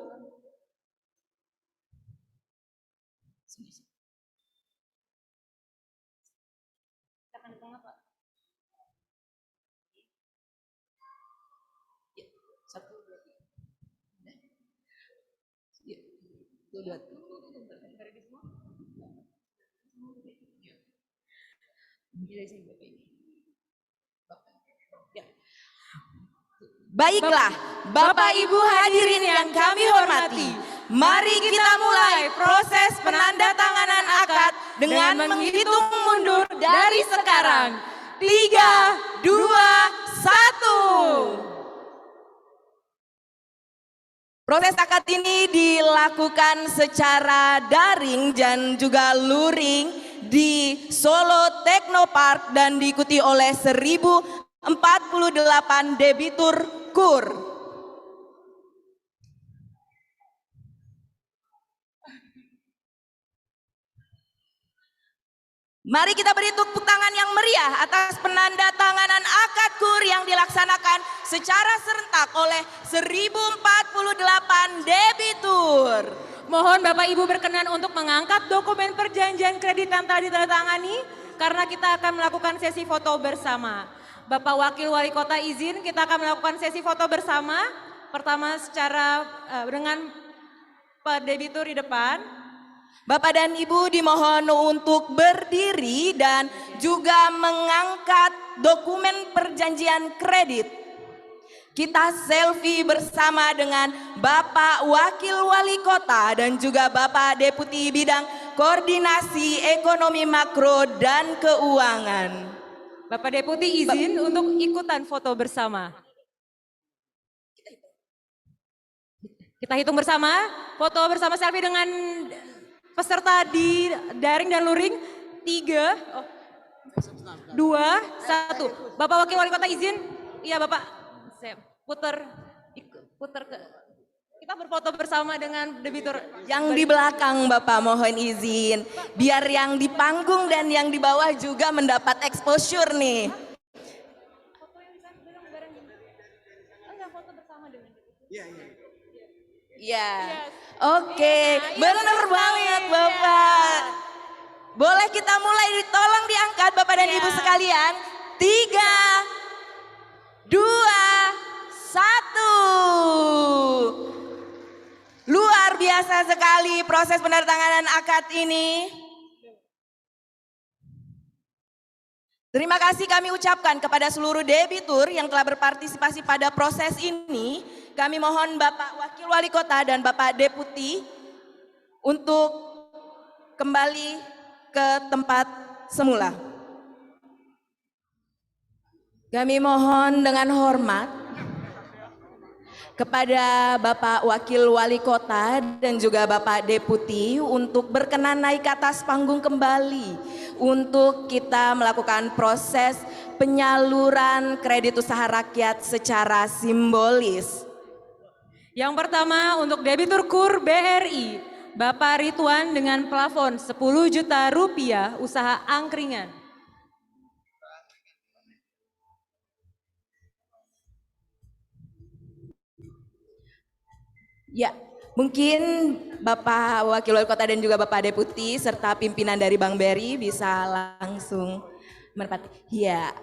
Baiklah, Bapak Ibu hadirin yang kami hormati, mari kita mulai proses penandatanganan akad dengan menghitung mundur dari sekarang. 3, 2, 1. Proses akad ini dilakukan secara daring dan juga luring di Solo Technopark dan diikuti oleh 1048 debitur kur. Mari kita beri tepuk tangan yang meriah atas penandatanganan akad kur yang dilaksanakan secara serentak oleh 1048 debitur. Mohon Bapak Ibu berkenan untuk mengangkat dokumen perjanjian kredit yang telah ditandatangani karena kita akan melakukan sesi foto bersama. Bapak Wakil Wali Kota izin kita akan melakukan sesi foto bersama. Pertama secara dengan debitur di depan. Bapak dan Ibu dimohon untuk berdiri dan juga mengangkat dokumen perjanjian kredit. Kita selfie bersama dengan Bapak Wakil Wali Kota dan juga Bapak Deputi Bidang Koordinasi Ekonomi Makro dan Keuangan. Bapak Deputi izin untuk ikutan foto bersama. Kita hitung bersama, foto bersama selfie dengan peserta di daring dan luring. 3, 2, 1. Bapak Wakil Wali Kota izin? Iya Bapak, saya putar ke, kita berfoto bersama dengan debitur. Yang di belakang Bapak mohon izin, biar yang di panggung dan yang di bawah juga mendapat exposure nih. Iya. Oke, benar banget Bapak. Boleh kita mulai, tolong diangkat Bapak dan Ibu sekalian. 3, 2, 1. Luar biasa sekali proses penandatanganan akad ini. Terima kasih kami ucapkan kepada seluruh debitur yang telah berpartisipasi pada proses ini. Kami mohon Bapak Wakil Wali Kota dan Bapak Deputi untuk kembali ke tempat semula. Kami mohon dengan hormat kepada Bapak Wakil Wali Kota dan juga Bapak Deputi untuk berkenan naik ke atas panggung kembali untuk kita melakukan proses penyaluran kredit usaha rakyat secara simbolis. Yang pertama untuk debitur KUR BRI, Bapak Ridwan dengan plafon 10 juta rupiah usaha angkringan. Ya, mungkin Bapak Wakil Wali Kota dan juga Bapak Deputi serta pimpinan dari Bank BRI bisa langsung menempati. Ya,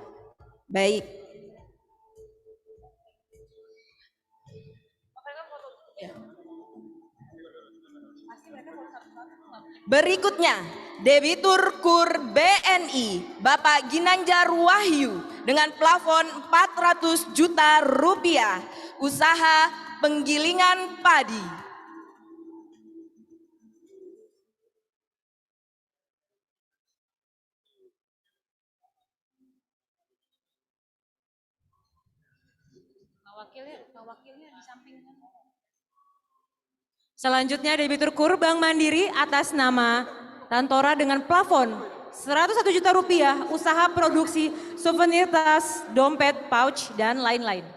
baik. Berikutnya, debitur KUR BNI, Bapak Ginanjar Wahyu dengan plafon 400 juta rupiah, usaha penggilingan padi. Wakilnya di samping. Selanjutnya debitur KUR Bank Mandiri atas nama Tantora dengan plafon 101 juta rupiah usaha produksi souvenir tas, dompet, pouch, dan lain-lain.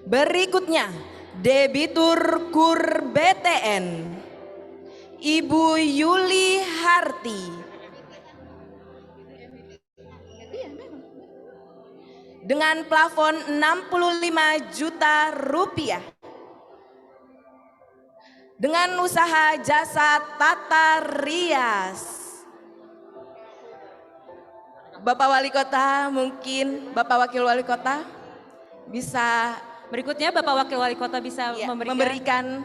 Berikutnya, debitur KUR BTN, Ibu Yuli Harti dengan plafon 65 juta rupiah dengan usaha jasa tata rias. Bapak Wali Kota, mungkin Bapak Wakil Wali Kota bisa. Berikutnya Bapak Wakil Wali Kota bisa memberikan.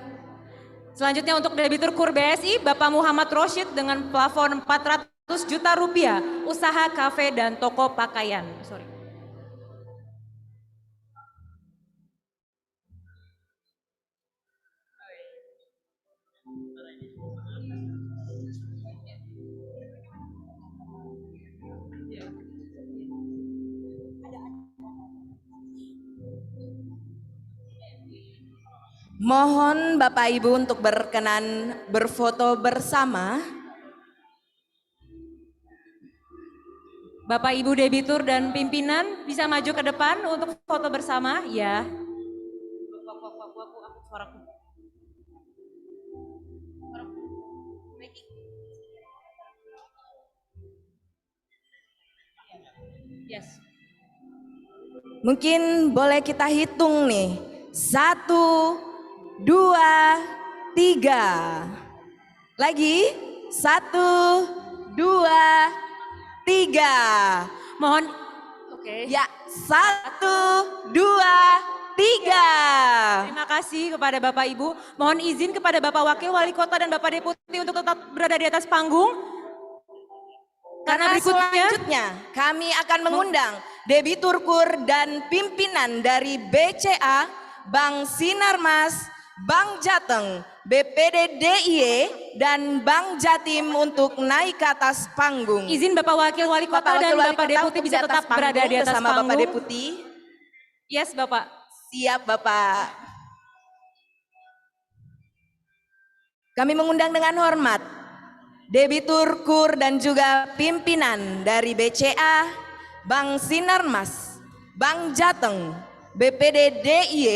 Selanjutnya untuk debitur KUR BSI, Bapak Muhammad Roshid dengan plafon 400 juta rupiah, usaha kafe dan toko pakaian. Mohon Bapak Ibu untuk berkenan berfoto bersama. Bapak Ibu debitur dan pimpinan bisa maju ke depan untuk foto bersama ya. Yes. Mungkin boleh kita hitung nih. 1, 2, 3. Lagi 1, 2, 3. Mohon ya 1, 2, 3. Terima kasih kepada Bapak Ibu. Mohon izin kepada Bapak Wakil Wali Kota dan Bapak Deputi untuk tetap berada di atas panggung. Karena selanjutnya kami akan mengundang debitur KUR dan pimpinan dari BCA, Bank Sinarmas, Bank Jateng, BPD DIY, dan Bank Jatim untuk naik ke atas panggung. Izin Bapak Wakil Wali Kota Bapak dan Wakil Wali Bapak Kota Deputi untuk bisa di atas tetap berada panggung di atas bersama panggung. Bapak Deputi. Yes, Bapak. Siap, Bapak. Kami mengundang dengan hormat Debitur KUR dan juga pimpinan dari BCA, Bank Sinarmas, Bank Jateng, BPD DIY,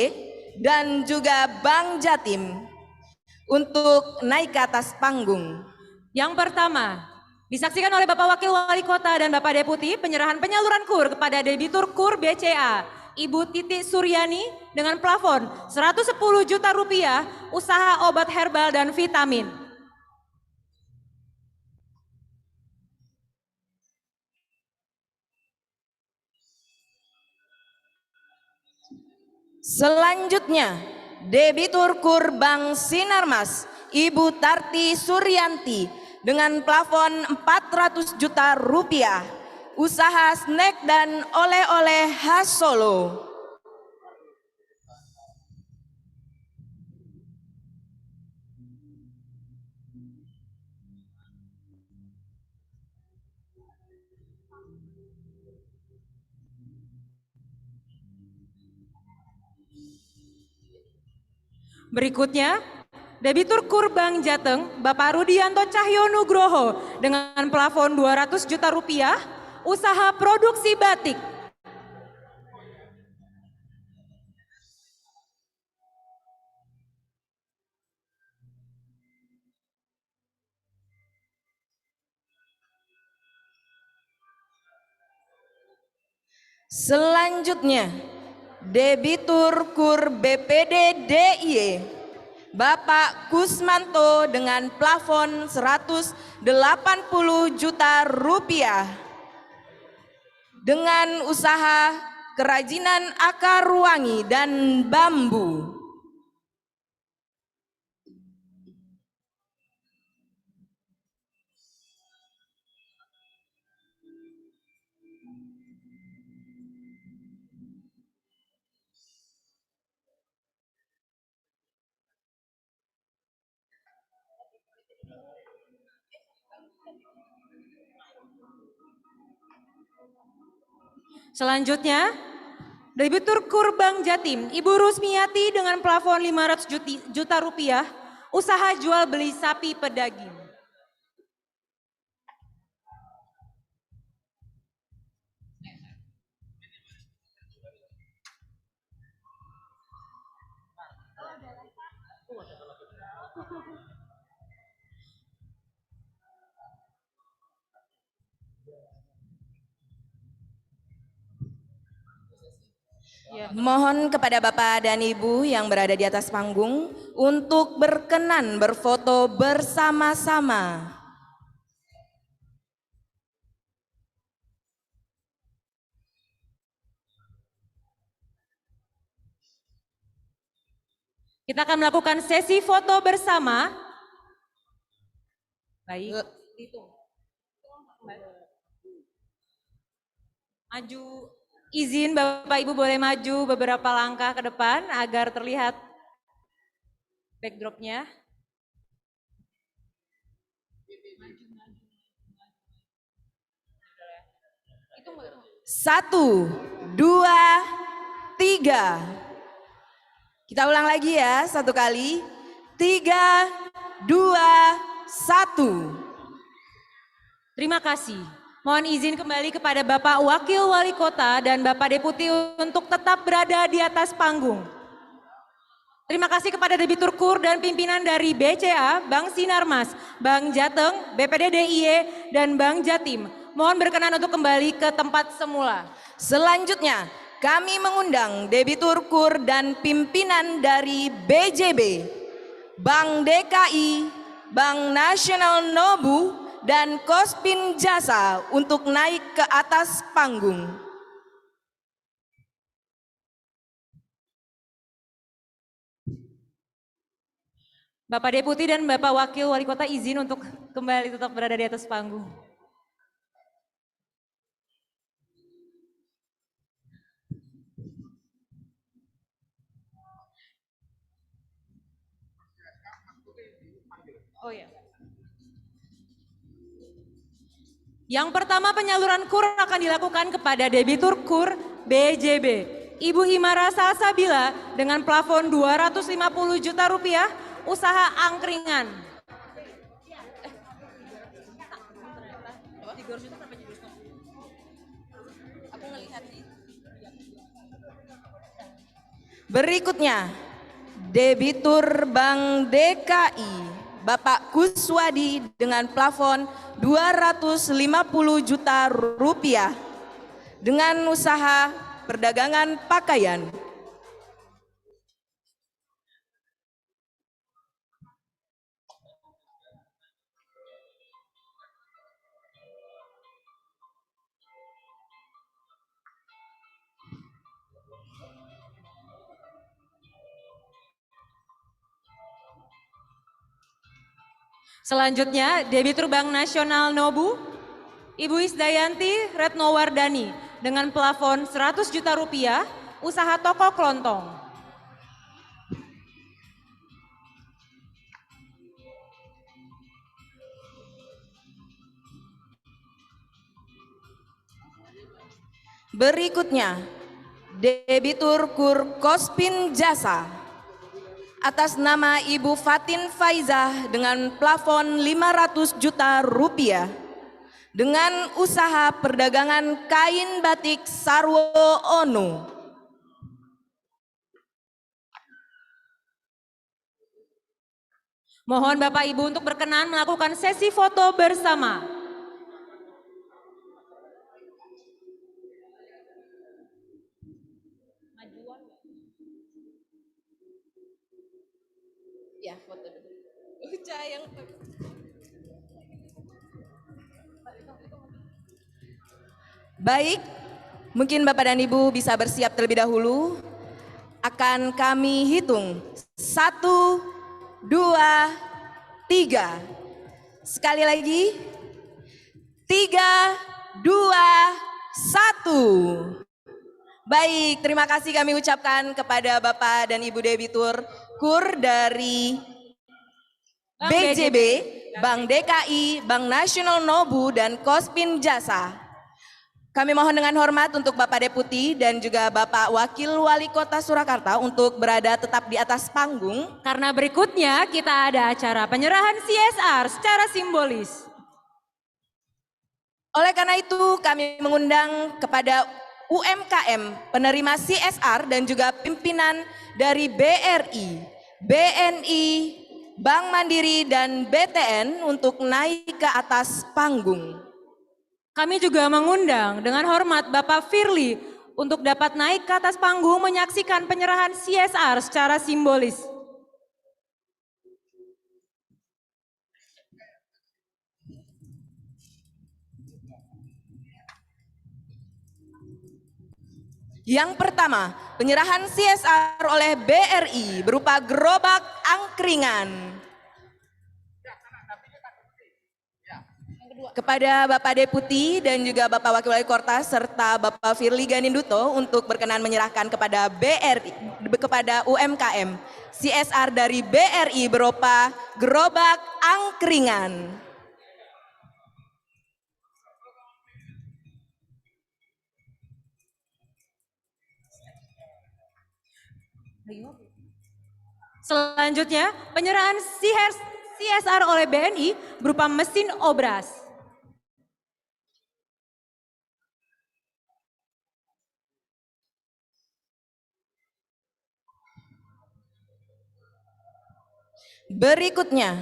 dan juga Bank Jatim untuk naik ke atas panggung. Yang pertama, disaksikan oleh Bapak Wakil Wali Kota dan Bapak Deputi penyerahan penyaluran KUR kepada Debitur KUR BCA, Ibu Titi Suryani dengan plafon 110 juta rupiah usaha obat herbal dan vitamin. Selanjutnya, Debitur KUR Bank Sinarmas, Ibu Tarti Suryanti dengan plafon 400 juta rupiah, usaha snack dan oleh-oleh khas Solo. Berikutnya, Debitur KUR Bank Jateng, Bapak Rudianto Cahyo Nugroho dengan plafon 200 juta rupiah, usaha produksi batik. Selanjutnya, Debitur KUR BPD DIY, Bapak Kusmanto dengan plafon 180 juta rupiah dengan usaha kerajinan akar wangi dan bambu. Selanjutnya, Debitur KUR Bank Jatim, Ibu Rusmiati dengan plafon 500 juta rupiah, usaha jual beli sapi pedaging. Mohon kepada Bapak dan Ibu yang berada di atas panggung untuk berkenan berfoto bersama-sama. Kita akan melakukan sesi foto bersama. Baik. Maju, izin Bapak Ibu boleh maju beberapa langkah ke depan agar terlihat backdropnya. Satu, dua, tiga. Kita ulang lagi ya, satu kali. 3, 2, 1. Terima kasih. Mohon izin kembali kepada Bapak Wakil Wali Kota dan Bapak Deputi untuk tetap berada di atas panggung. Terima kasih kepada Debitur KUR dan pimpinan dari BCA, Bank Sinarmas, Bank Jateng, BPD DIY, dan Bank Jatim. Mohon berkenan untuk kembali ke tempat semula. Selanjutnya, kami mengundang Debitur KUR dan pimpinan dari BJB, Bank DKI, Bank Nasional Nobu, dan Kospin Jasa untuk naik ke atas panggung. Bapak Deputi dan Bapak Wakil Wali Kota izin untuk kembali tetap berada di atas panggung. Oh ya. Yang pertama penyaluran KUR akan dilakukan kepada debitur KUR BJB. Ibu Imara Salsabila dengan plafon 250 juta rupiah, usaha angkringan. Berikutnya, debitur Bank DKI, Bapak Kuswadi dengan plafon 250 juta rupiah dengan usaha perdagangan pakaian. Selanjutnya, debitur Bank Nasional Nobu, Ibu Isdayanti Retnowardani dengan plafon 100 juta rupiah, usaha toko kelontong. Berikutnya, debitur KUR Kospin Jasa atas nama Ibu Fatin Faizah dengan plafon 500 juta rupiah dengan usaha perdagangan kain batik Sarwo Ono. Mohon Bapak Ibu untuk berkenan melakukan sesi foto bersama. Ya, foto dulu. Baik, mungkin Bapak dan Ibu bisa bersiap terlebih dahulu. Akan kami hitung 1, 2, 3. Sekali lagi. 3, 2, 1. Baik, terima kasih kami ucapkan kepada Bapak dan Ibu debitur KUR dari BJB, Bank DKI, Bank Nasional Nobu, dan Kospin Jasa. Kami mohon dengan hormat untuk Bapak Deputi dan juga Bapak Wakil Wali Kota Surakarta untuk berada tetap di atas panggung. Karena berikutnya kita ada acara penyerahan CSR secara simbolis. Oleh karena itu kami mengundang kepada UMKM penerima CSR dan juga pimpinan dari BRI, BNI, Bank Mandiri, dan BTN untuk naik ke atas panggung. Kami juga mengundang dengan hormat Bapak Firly untuk dapat naik ke atas panggung menyaksikan penyerahan CSR secara simbolis. Yang pertama, penyerahan CSR oleh BRI berupa gerobak angkringan. Kepada Bapak Deputi dan juga Bapak Wakil Wali Kota serta Bapak Firly Ganinduto untuk berkenan menyerahkan kepada BRI, kepada UMKM CSR dari BRI berupa gerobak angkringan. Selanjutnya, penyerahan CSR oleh BNI berupa mesin obras. Berikutnya,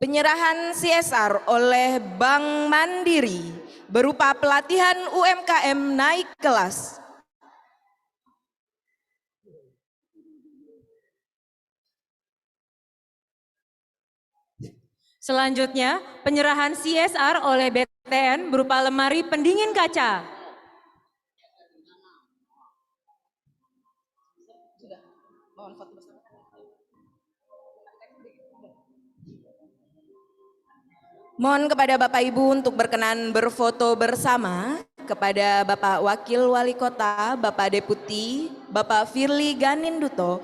penyerahan CSR oleh Bank Mandiri berupa pelatihan UMKM naik kelas. Selanjutnya, penyerahan CSR oleh BTN berupa lemari pendingin kaca. Mohon kepada Bapak Ibu untuk berkenan berfoto bersama kepada Bapak Wakil Wali Kota, Bapak Deputi, Bapak Firly Ganinduto,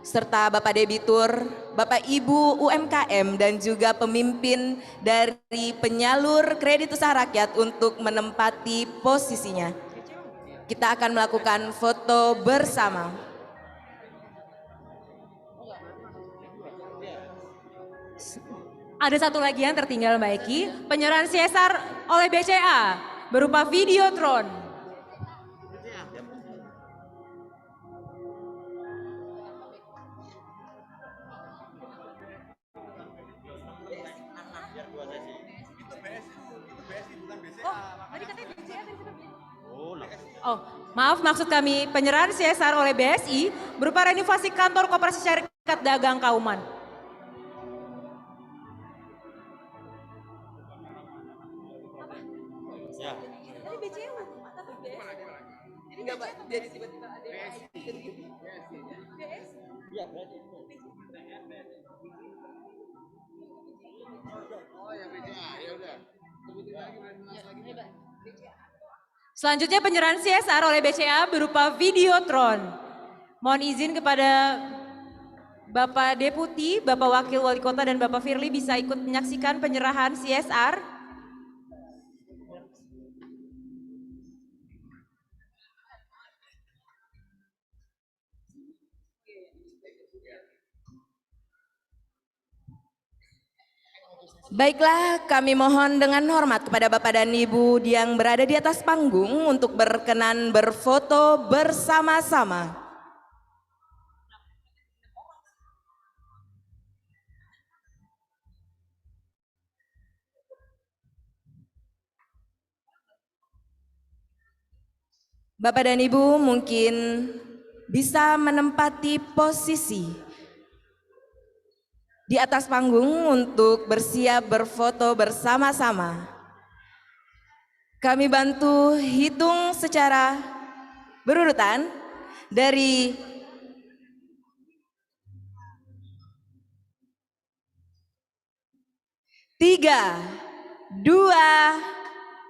serta Bapak Debitur, Bapak Ibu UMKM, dan juga pemimpin dari penyalur kredit usaha rakyat untuk menempati posisinya. Kita akan melakukan foto bersama. Ada satu lagi yang tertinggal Mbak Eki, penyerahan CSR oleh BCA berupa Videotron. Oh, maaf, maksud kami penyerahan CSR oleh BSI berupa renovasi kantor Koperasi Syarikat Dagang Kauman. Selanjutnya penyerahan CSR oleh BCA berupa Videotron. Mohon izin kepada Bapak Deputi, Bapak Wakil Wali Kota, dan Bapak Firly bisa ikut menyaksikan penyerahan CSR. Baiklah, kami mohon dengan hormat kepada Bapak dan Ibu yang berada di atas panggung untuk berkenan berfoto bersama-sama. Bapak dan Ibu mungkin bisa menempati posisi di atas panggung untuk bersiap berfoto bersama-sama. Kami bantu hitung secara berurutan dari 3, 2,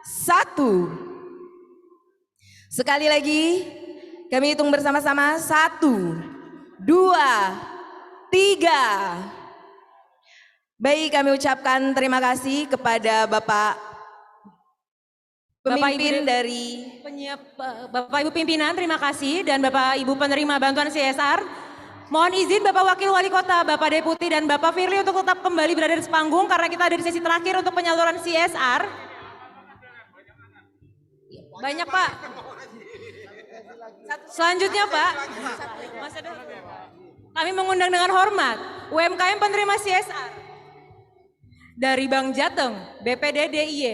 1. Sekali lagi kami hitung bersama-sama 1, 2, 3. Baik, kami ucapkan terima kasih kepada Bapak pemimpin dari Bapak Ibu pimpinan, terima kasih, dan Bapak Ibu penerima bantuan CSR. Mohon izin Bapak Wakil Wali Kota, Bapak Deputi, dan Bapak Firly untuk tetap kembali berada di panggung karena kita ada di sesi terakhir untuk penyaluran CSR. Banyak Pak. Selanjutnya Pak, kami mengundang dengan hormat UMKM penerima CSR dari Bank Jateng, BPD DIY,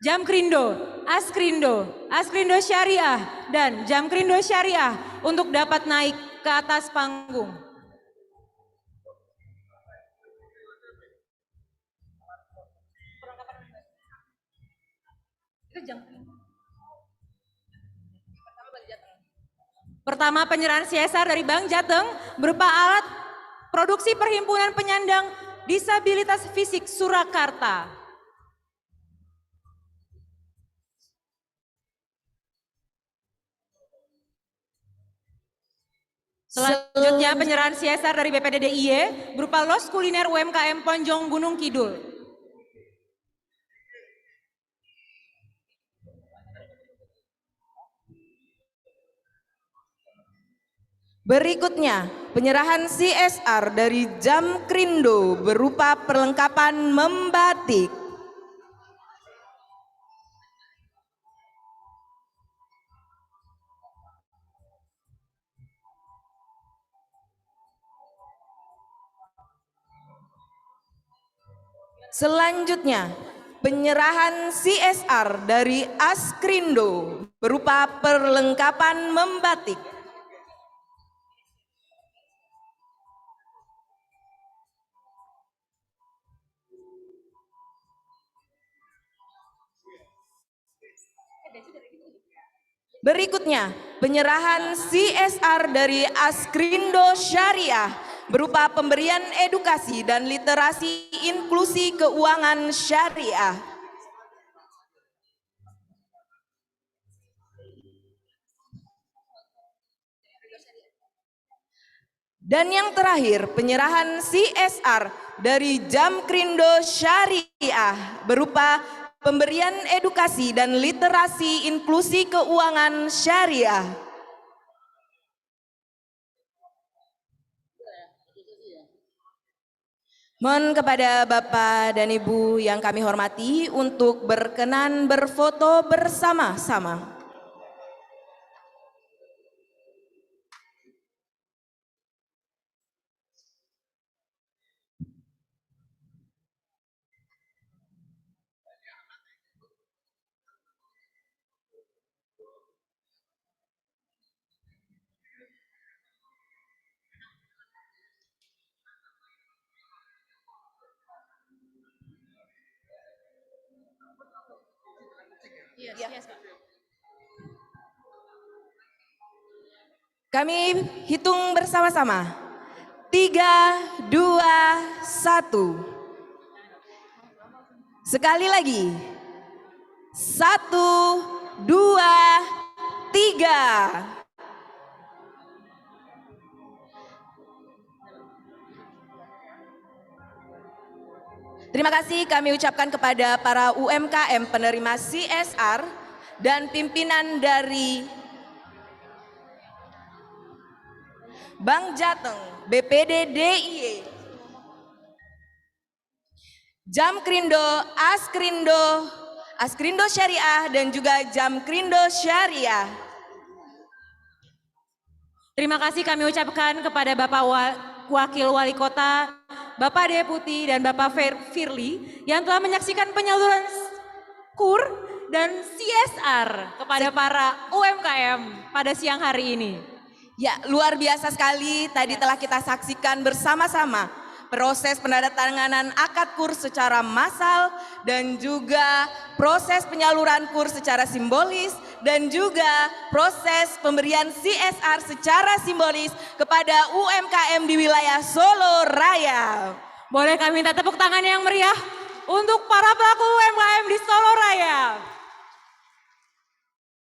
Jamkrindo, Askrindo Syariah, dan Jamkrindo Syariah untuk dapat naik ke atas panggung. Pertama, penyerahan CSR dari Bank Jateng berupa alat produksi Perhimpunan Penyandang Disabilitas Fisik Surakarta. Selanjutnya penyerahan CSR dari BPD DIY berupa los kuliner UMKM Ponjong Gunung Kidul. berikutnya penyerahan CSR dari Jamkrindo berupa perlengkapan membatik. Selanjutnya, penyerahan CSR dari Askrindo berupa perlengkapan membatik. Berikutnya, penyerahan CSR dari Askrindo Syariah berupa pemberian edukasi dan literasi inklusi keuangan syariah. Dan yang terakhir, penyerahan CSR dari Jamkrindo Syariah berupa pemberian edukasi dan literasi inklusi keuangan syariah. Mohon kepada Bapak dan Ibu yang kami hormati untuk berkenan berfoto bersama-sama. Kami hitung bersama-sama. 3, 2, 1. Sekali lagi. 1, 2, 3. Terima kasih kami ucapkan kepada para UMKM penerima CSR dan pimpinan dari Bank Jateng, BPD DIY, Jamkrindo, Askrindo Syariah, dan juga Jamkrindo Syariah. Terima kasih kami ucapkan kepada Bapak Wakil Wali Kota, Bapak Deputi, dan Bapak Firly yang telah menyaksikan penyaluran KUR dan CSR kepada para UMKM pada siang hari ini. Ya, luar biasa sekali. Tadi telah kita saksikan bersama-sama proses penandatanganan akad KUR secara massal dan juga proses penyaluran KUR secara simbolis dan juga proses pemberian CSR secara simbolis kepada UMKM di wilayah Solo Raya. Boleh kami minta tepuk tangan yang meriah untuk para pelaku UMKM di Solo Raya.